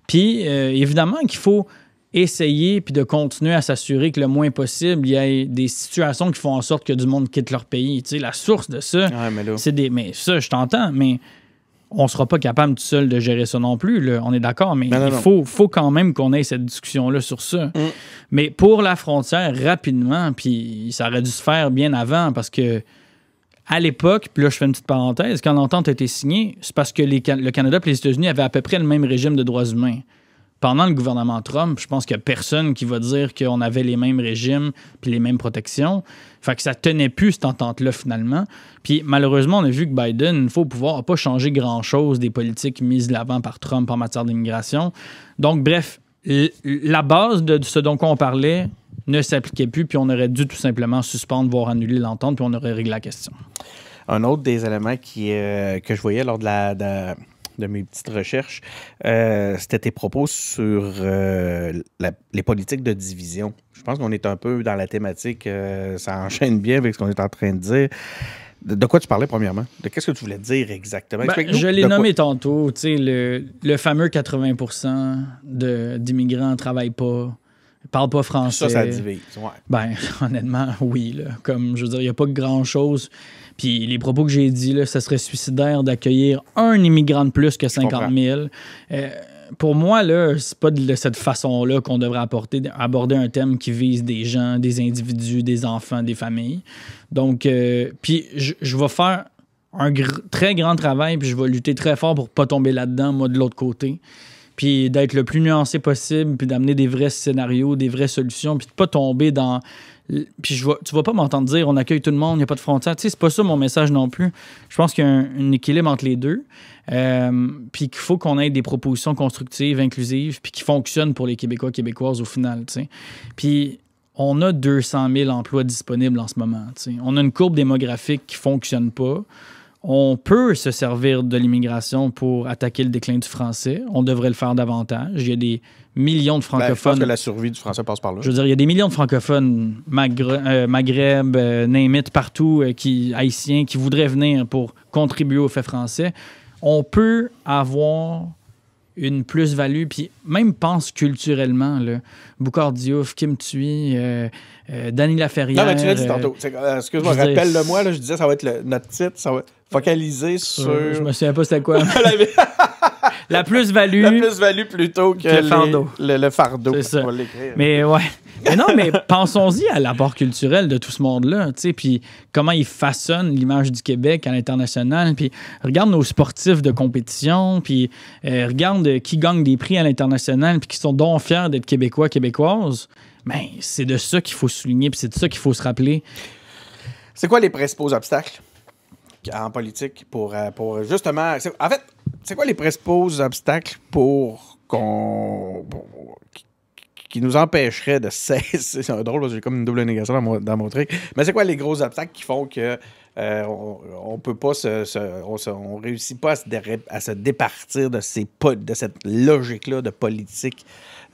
Puis, évidemment qu'il faut essayer puis de continuer à s'assurer que le moins possible, il y ait des situations qui font en sorte que du monde quitte leur pays. Tu sais, la source de ça, c'est des... Mais ça, je t'entends, mais on ne sera pas capable tout seul de gérer ça non plus. Là. On est d'accord, mais il faut quand même qu'on ait cette discussion-là sur ça. Mais pour la frontière, rapidement, puis ça aurait dû se faire bien avant, parce que à l'époque, puis là, je fais une petite parenthèse, quand l'entente a été signée, c'est parce que le Canada et les États-Unis avaient à peu près le même régime de droits humains. Pendant le gouvernement Trump, je pense qu'il n'y a personne qui va dire qu'on avait les mêmes régimes puis les mêmes protections. Fait que ça tenait plus, cette entente-là, finalement. Puis malheureusement, on a vu que Biden, une fois au pouvoir, n'a pas changé grand-chose des politiques mises de l'avant par Trump en matière d'immigration. Donc, bref, la base de ce dont on parlait ne s'appliquait plus, puis on aurait dû tout simplement suspendre, voire annuler l'entente, puis on aurait réglé la question. Un autre des éléments que je voyais lors de mes petites recherches, c'était tes propos sur les politiques de division. Je pense qu'on est un peu dans la thématique, ça enchaîne bien avec ce qu'on est en train de dire. De quoi tu parlais, premièrement? De qu'est-ce que tu voulais dire exactement? Je l'ai nommé tantôt, tu sais, le fameux 80% d'immigrants ne travaillent pas, ne parlent pas français. Ça divise, ouais. Ben, honnêtement, oui. Là. Comme, je veux dire, il n'y a pas grand-chose. Puis les propos que j'ai dit, là, ça serait suicidaire d'accueillir un immigrant de plus que 50 000. Pour moi, là, c'est pas de cette façon-là qu'on devrait aborder un thème qui vise des gens, des individus, des enfants, des familles. Donc, puis je vais faire un très grand travail, puis je vais lutter très fort pour pas tomber là-dedans, moi, de l'autre côté. Puis d'être le plus nuancé possible, puis d'amener des vrais scénarios, des vraies solutions, puis de pas tomber dans... Puis tu vas pas m'entendre dire on accueille tout le monde, il n'y a pas de frontières. Tu sais, c'est pas ça mon message non plus. Je pense qu'il y a un équilibre entre les deux. Puis qu'il faut qu'on ait des propositions constructives, inclusives, puis qui fonctionnent pour les Québécois, Québécoises au final. Tu sais. Puis on a 200 000 emplois disponibles en ce moment. Tu sais. On a une courbe démographique qui fonctionne pas. On peut se servir de l'immigration pour attaquer le déclin du français. On devrait le faire davantage. Il y a des millions de francophones. Je pense que la survie du français passe par là. Je veux dire, il y a des millions de francophones, Maghreb, name it, partout, haïtiens, qui voudraient venir pour contribuer au fait français. On peut avoir une plus-value, puis même pense culturellement, là, Boucard Diouf, Kim Thuy, Dany Laferrière... Non, mais tu l'as dit tantôt. Excuse-moi, rappelle-le-moi, là, je disais, ça va être notre titre, ça va être focalisé sur... Je me souviens pas c'était quoi. La plus-value... La plus-value plutôt que le fardeau. Le fardeau. C'est ça. Mais ouais. Mais non, mais pensons-y à l'apport culturel de tout ce monde-là, tu sais, puis comment ils façonnent l'image du Québec à l'international, puis regarde nos sportifs de compétition, puis regarde qui gagne des prix à l'international, puis qui sont donc fiers d'être Québécois, Québécoises. Ben, c'est de ça qu'il faut souligner, puis c'est de ça qu'il faut se rappeler. C'est quoi les principaux obstacles en politique pour justement... En fait, c'est quoi les principaux obstacles qui nous empêcherait de cesser. C'est drôle parce que j'ai comme une double négation dans mon truc. Mais c'est quoi les gros obstacles qui font que on peut pas on réussit pas à se départir de cette logique-là de politique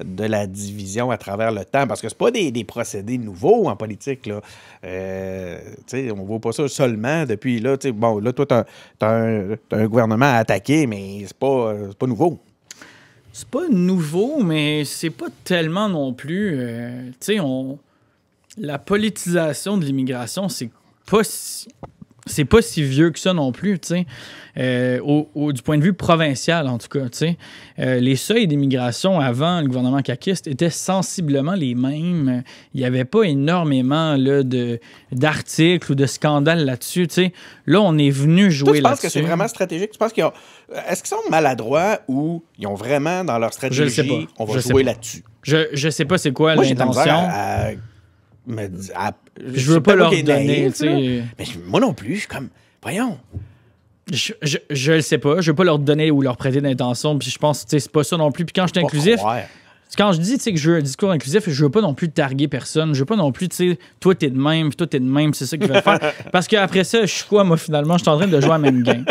de la division à travers le temps? Parce que c'est pas des procédés nouveaux en politique, là. On voit pas ça seulement depuis là. Bon, là, toi, t'as un gouvernement à attaquer, mais c'est pas nouveau. C'est pas nouveau, mais c'est pas tellement non plus. La politisation de l'immigration, c'est pas si vieux que ça non plus, tu sais. Du point de vue provincial, en tout cas, tu sais. Les seuils d'immigration avant le gouvernement caquiste étaient sensiblement les mêmes. Il n'y avait pas énormément là, d'articles ou de scandales là-dessus, tu sais. Là, on est venu jouer là-dessus. Tu penses que c'est vraiment stratégique? Tu penses est-ce qu'ils sont maladroits ou ils ont vraiment dans leur stratégie, on va jouer là-dessus? Je sais pas c'est quoi l'intention. Je veux pas leur donner, tu sais. Mais moi non plus, je suis comme, voyons. Je le sais pas. Je veux pas leur donner ou leur prêter d'intention. Puis je pense que c'est pas ça non plus. Puis quand je suis inclusif, quand je dis que je veux un discours inclusif, je veux pas non plus targuer personne. Je veux pas non plus, tu sais, toi t'es de même, puis toi t'es de même, c'est ça qu'il veut faire. Parce qu'après ça, je suis quoi, moi, finalement? Je suis en train de jouer à la même game.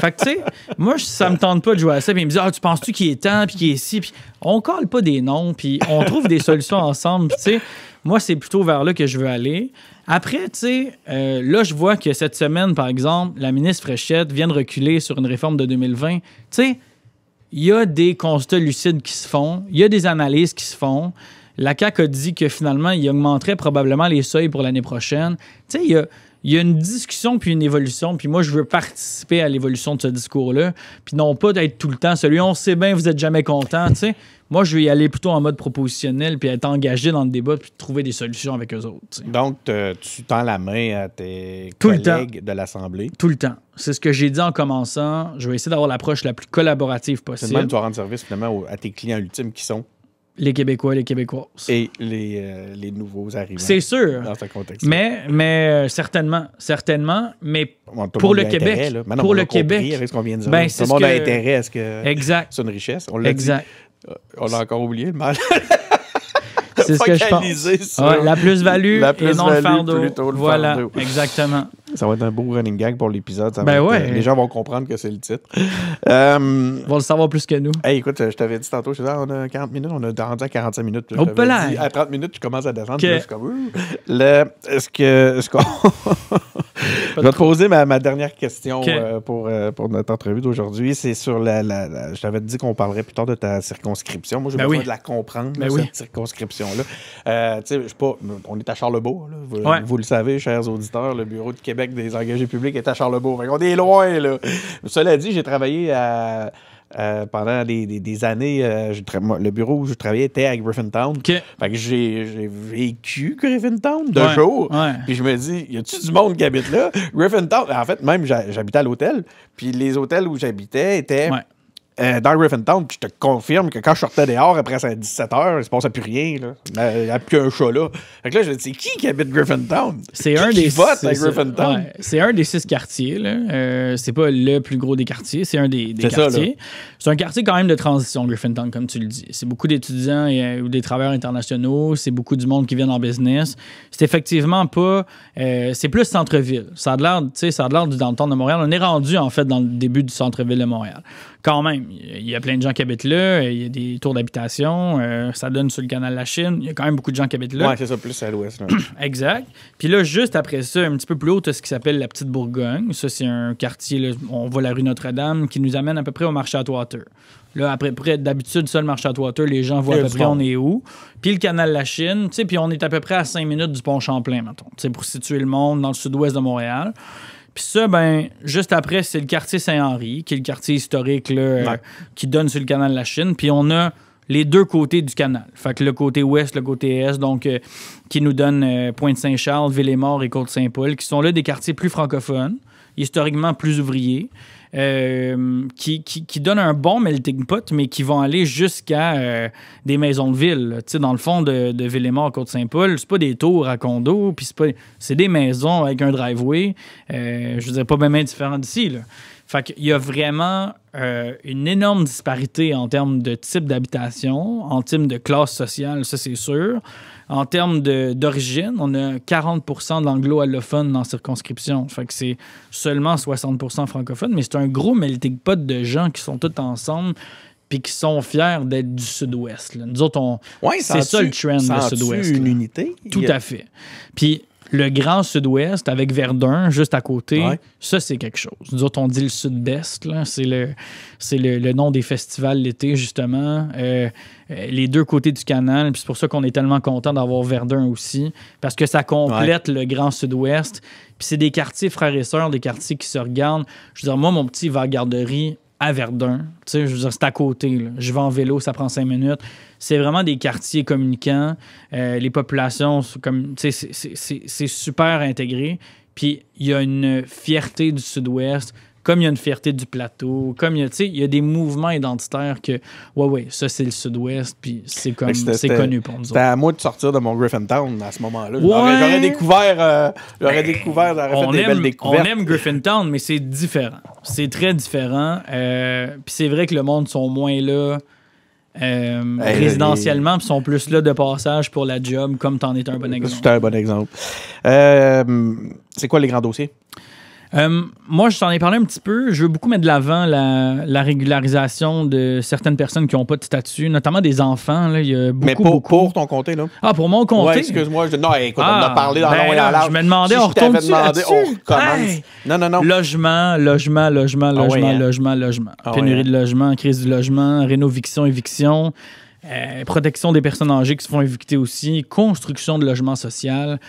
Fait que, tu sais, moi, ça me tente pas de jouer à ça. Puis il me dit, tu penses-tu qu'il est temps, puis qu'il est ci, puis on colle pas des noms, puis on trouve des solutions ensemble. Puis, tu sais, moi, c'est plutôt vers là que je veux aller. Après, tu sais, là, je vois que cette semaine, par exemple, la ministre Fréchette vient de reculer sur une réforme de 2020. Tu sais, il y a des constats lucides qui se font, il y a des analyses qui se font. La CAQ a dit que finalement, il augmenterait probablement les seuils pour l'année prochaine. Tu sais, il y a une discussion puis une évolution, puis moi, je veux participer à l'évolution de ce discours-là, puis non pas d'être tout le temps celui « on sait bien, vous n'êtes jamais content », tu sais. Moi, je vais y aller plutôt en mode propositionnel puis être engagé dans le débat puis trouver des solutions avec eux autres. T'sais. Donc, tu tends la main à tes collègues de l'Assemblée? Tout le temps. C'est ce que j'ai dit en commençant. Je vais essayer d'avoir l'approche la plus collaborative possible. C'est même tu vas rendre service finalement à tes clients ultimes qui sont? Les Québécois, les Québécoises. Et les nouveaux arrivants. C'est sûr. Dans ce contexte. Mais certainement. Mais pour le Québec. Pour le Québec. Avec ce qu'on vient de dire. Ben, tout le monde a intérêt à ce que exact. c'est une richesse. On l'a dit. On l'a encore oublié, le mal. C'est ce que je pense. La plus-value et non le fardeau. Voilà, fardeau. Exactement. Ça va être un beau running gag pour l'épisode. Les gens vont comprendre que c'est le titre. Ils vont le savoir plus que nous. Hey, écoute, je t'avais dit tantôt, on a 40 minutes, on a rendu à 45 minutes. Je dit, à 30 minutes, tu commences à descendre. Okay. Je suis comme, est-ce qu'on... Je vais te poser ma dernière question pour notre entrevue d'aujourd'hui. C'est sur je t'avais dit qu'on parlerait plus tard de ta circonscription. Moi, j'ai besoin de la comprendre, cette circonscription-là. Tu sais, on est à Charlebourg. Là. Vous le savez, chers auditeurs, le Bureau de Québec des engagés publics est à Charlebourg. On est loin, là. Cela dit, j'ai travaillé pendant des années. Le bureau où je travaillais était à Griffintown. Fait que j'ai vécu Griffintown de jour. Puis je me dis, y a-tu du monde qui habite là? Griffintown, en fait, même j'habitais à l'hôtel. Puis les hôtels où j'habitais étaient... dans Griffintown, puis je te confirme que quand je sortais dehors après 17h, il se passait plus rien. Il n'y a plus un chat là. Fait que là, je me dis, c'est qui habite Griffintown? C'est un des vote à Griffintown. C'est un des 6 quartiers. Là. C'est pas le plus gros des quartiers, c'est un des quartiers. C'est un quartier quand même de transition, Griffintown, comme tu le dis. C'est beaucoup d'étudiants ou des travailleurs internationaux, c'est beaucoup du monde qui vient en business. C'est effectivement pas... c'est plus centre-ville. Ça a l'air du downtown de Montréal. On est rendu, en fait, dans le début du centre-ville de Montréal. Quand même, il y a plein de gens qui habitent là, il y a des tours d'habitation, ça donne sur le canal de la Chine, il y a quand même beaucoup de gens qui habitent là. Oui, c'est ça, plus à l'ouest. Exact. Puis là, juste après ça, un petit peu plus haut, tu as ce qui s'appelle la Petite Bourgogne. Ça, c'est un quartier, là, on voit la rue Notre-Dame, qui nous amène à peu près au marché Atwater. Là, à peu près, d'habitude, ça, le marché Atwater, les gens voient à peu près on est où. Puis le canal de la Chine, tu sais, puis on est à peu près à 5 minutes du pont Champlain, mettons, tu sais, pour situer le monde dans le sud-ouest de Montréal. Puis ça, juste après, c'est le quartier Saint-Henri, qui est le quartier historique là, qui donne sur le canal de la Chine. Puis on a les deux côtés du canal. Fait que le côté ouest, le côté est, donc qui nous donne Pointe-Saint-Charles, Ville-et-Mort et Côte-Saint-Paul, qui sont là des quartiers plus francophones, historiquement plus ouvriers, qui donnent un bon melting pot, mais qui vont aller jusqu'à des maisons de ville. Tu sais, dans le fond de Ville-et-Mort, Côte-Saint-Paul, c'est pas des tours à condos, puis c'est des maisons avec un driveway. Je veux dire, pas bien différent d'ici, là. Fait qu'il y a vraiment une énorme disparité en termes de type d'habitation, en termes de classe sociale, ça c'est sûr. En termes d'origine, on a 40% d'anglo-allophones dans la circonscription. Fait que c'est seulement 60% francophones, mais c'est un gros melting pot de gens qui sont tous ensemble puis qui sont fiers d'être du sud-ouest. Là. Nous autres, c'est ça le trend du sud-ouest. Une unité? Tout à fait. Puis le grand sud-ouest avec Verdun juste à côté, ça c'est quelque chose. Nous autres, on dit le sud-est, là. C'est le nom des festivals l'été, justement. Les deux côtés du canal, puis c'est pour ça qu'on est tellement content d'avoir Verdun aussi, parce que ça complète le grand sud-ouest. Puis c'est des quartiers frères et sœurs, des quartiers qui se regardent. Je veux dire, moi, mon petit, il va à la garderie à Verdun. Tu sais, je veux dire, c'est à côté. Là. Je vais en vélo, ça prend 5 minutes. C'est vraiment des quartiers communicants. Les populations, c'est super intégré. Puis il y a une fierté du Sud-Ouest comme il y a une fierté du plateau, comme il y a des mouvements identitaires que, ça c'est le Sud-Ouest, puis c'est connu pour nous. C'était à moi de sortir de mon Griffintown à ce moment-là. J'aurais découvert, j'aurais fait des belles découvertes. On aime Griffintown, mais c'est différent. C'est très différent. Puis c'est vrai que le monde sont moins là résidentiellement, puis sont plus là de passage pour la job, comme t'en es un bon exemple. C'est un bon exemple. C'est quoi les grands dossiers? Moi, je t'en ai parlé un petit peu. Je veux beaucoup mettre de l'avant la régularisation de certaines personnes qui n'ont pas de statut, notamment des enfants. Là. Il y a beaucoup, pour ton comté, là? Ah, pour mon comté? Ouais, excuse-moi. Non, écoute, on a parlé dans long et en large. Je me demandais, on retourne dessus. On recommence. Hey! Non. Logement. Pénurie de logement, crise du logement, rénoviction, éviction. Protection des personnes âgées qui se font évicter aussi, construction de logements social.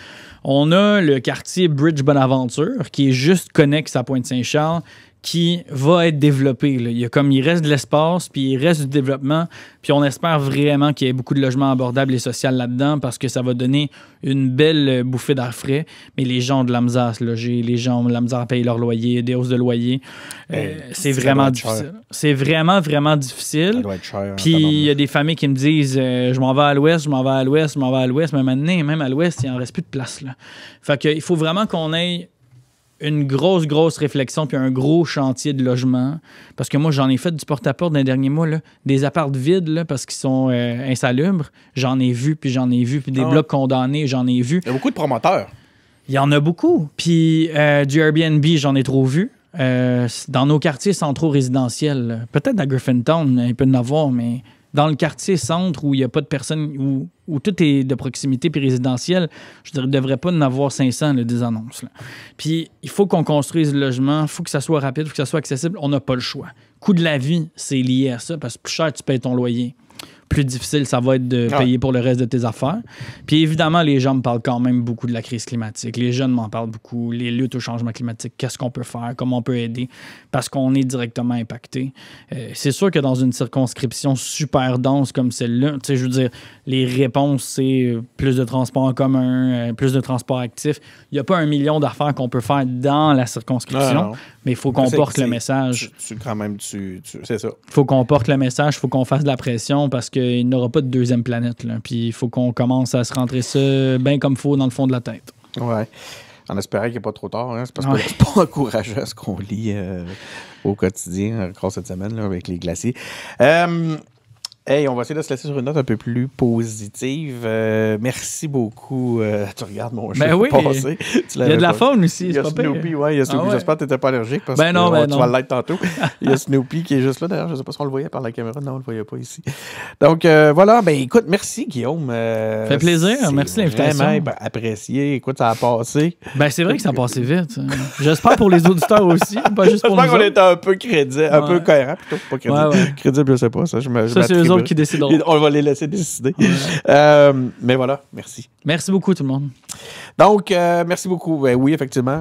On a le quartier Bridge-Bonaventure qui est juste connexe à Pointe-Saint-Charles qui va être développé. Là. Il reste de l'espace, puis il reste du développement, puis on espère vraiment qu'il y ait beaucoup de logements abordables et sociaux là-dedans parce que ça va donner une belle bouffée d'air frais. Mais les gens ont de la misère à se loger, les gens ont de la misère à payer leur loyer, des hausses de loyer. C'est vraiment difficile. C'est vraiment, vraiment difficile. Ça doit être cher. Puis il y a des familles qui me disent je m'en vais à l'ouest, je m'en vais à l'ouest, je m'en vais à l'ouest, mais maintenant, même à l'ouest, il n'en reste plus de place. Là. Fait qu'il faut vraiment qu'on ait une grosse réflexion puis un gros chantier de logement. Parce que moi, j'en ai fait du porte-à-porte dans les derniers mois. Là. Des apparts vides là, parce qu'ils sont insalubres. J'en ai vu. Puis des blocs condamnés, j'en ai vu. Il y a beaucoup de promoteurs. Il y en a beaucoup. Puis du Airbnb, j'en ai trop vu. Dans nos quartiers centraux résidentiels, peut-être à Griffintown, il peut y en avoir, mais dans le quartier centre où il n'y a pas de personnes, où tout est de proximité puis résidentiel, je dirais, il ne devrait pas en avoir 500 là, des annonces. Là. Puis il faut qu'on construise le logement, il faut que ça soit rapide, il faut que ça soit accessible. On n'a pas le choix. Coût de la vie, c'est lié à ça parce que plus cher tu payes ton loyer, plus difficile ça va être de payer pour le reste de tes affaires. Puis évidemment, les gens me parlent quand même beaucoup de la crise climatique. Les jeunes m'en parlent beaucoup. Les luttes au changement climatique, qu'est-ce qu'on peut faire, comment on peut aider, parce qu'on est directement impacté. C'est sûr que dans une circonscription super dense comme celle-là, tu sais, je veux dire, les réponses, c'est plus de transport en commun, plus de transport actif. Il n'y a pas 1 million d'affaires qu'on peut faire dans la circonscription, mais il faut qu'on porte le message. C'est ça. Il faut qu'on porte le message, il faut qu'on fasse de la pression parce qu'il n'y aura pas de deuxième planète. Là. Puis il faut qu'on commence à se rentrer ça bien comme il faut dans le fond de la tête. Ouais. En espérant qu'il n'est pas trop tard. Hein? C'est parce que c'est pas encourageant ce qu'on lit au quotidien, encore cette semaine là, avec les glaciers. Hey, on va essayer de se laisser sur une note un peu plus positive. Merci beaucoup. Tu regardes mon chien passer. Il y a de la faune aussi. Il y a Snoopy, il y a Snoopy. J'espère que tu n'étais pas allergique parce que tu vas l'être tantôt. Il y a Snoopy qui est juste là. D'ailleurs, je ne sais pas si on le voyait par la caméra. Non, on ne le voyait pas ici. Donc, voilà. Ben, écoute, merci, Guillaume. Ça fait plaisir. Merci de l'invitation. Vraiment apprécié. Écoute, ça a passé. Ben, c'est vrai que ça a passé vite. J'espère pour les auditeurs aussi. Pas juste pour nous. J'espère qu'on était un peu crédible, un peu cohérent plutôt. Pas crédible. Crédible, je ne sais pas. Ça, c'est eux autres qui décideront. On va les laisser décider. Mais voilà, merci. Merci beaucoup, tout le monde. Donc, merci beaucoup. Ben, oui, effectivement,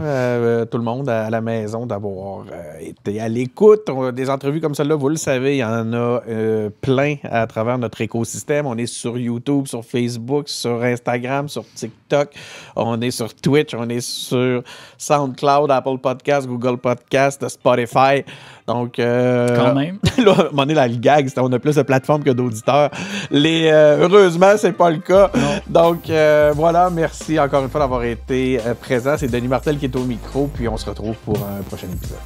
tout le monde à la maison d'avoir été à l'écoute. Des entrevues comme celle-là, vous le savez, il y en a plein à travers notre écosystème. On est sur YouTube, sur Facebook, sur Instagram, sur TikTok. On est sur Twitch, on est sur SoundCloud, Apple Podcasts, Google Podcasts, Spotify. Donc, quand même. Là, à un moment donné, la gag, c'est qu'on a plus de plateformes que d'auditeurs. Heureusement, c'est pas le cas. Non. Donc, voilà, merci encore une fois d'avoir été présent. C'est Denis Martel qui est au micro, puis on se retrouve pour un prochain épisode.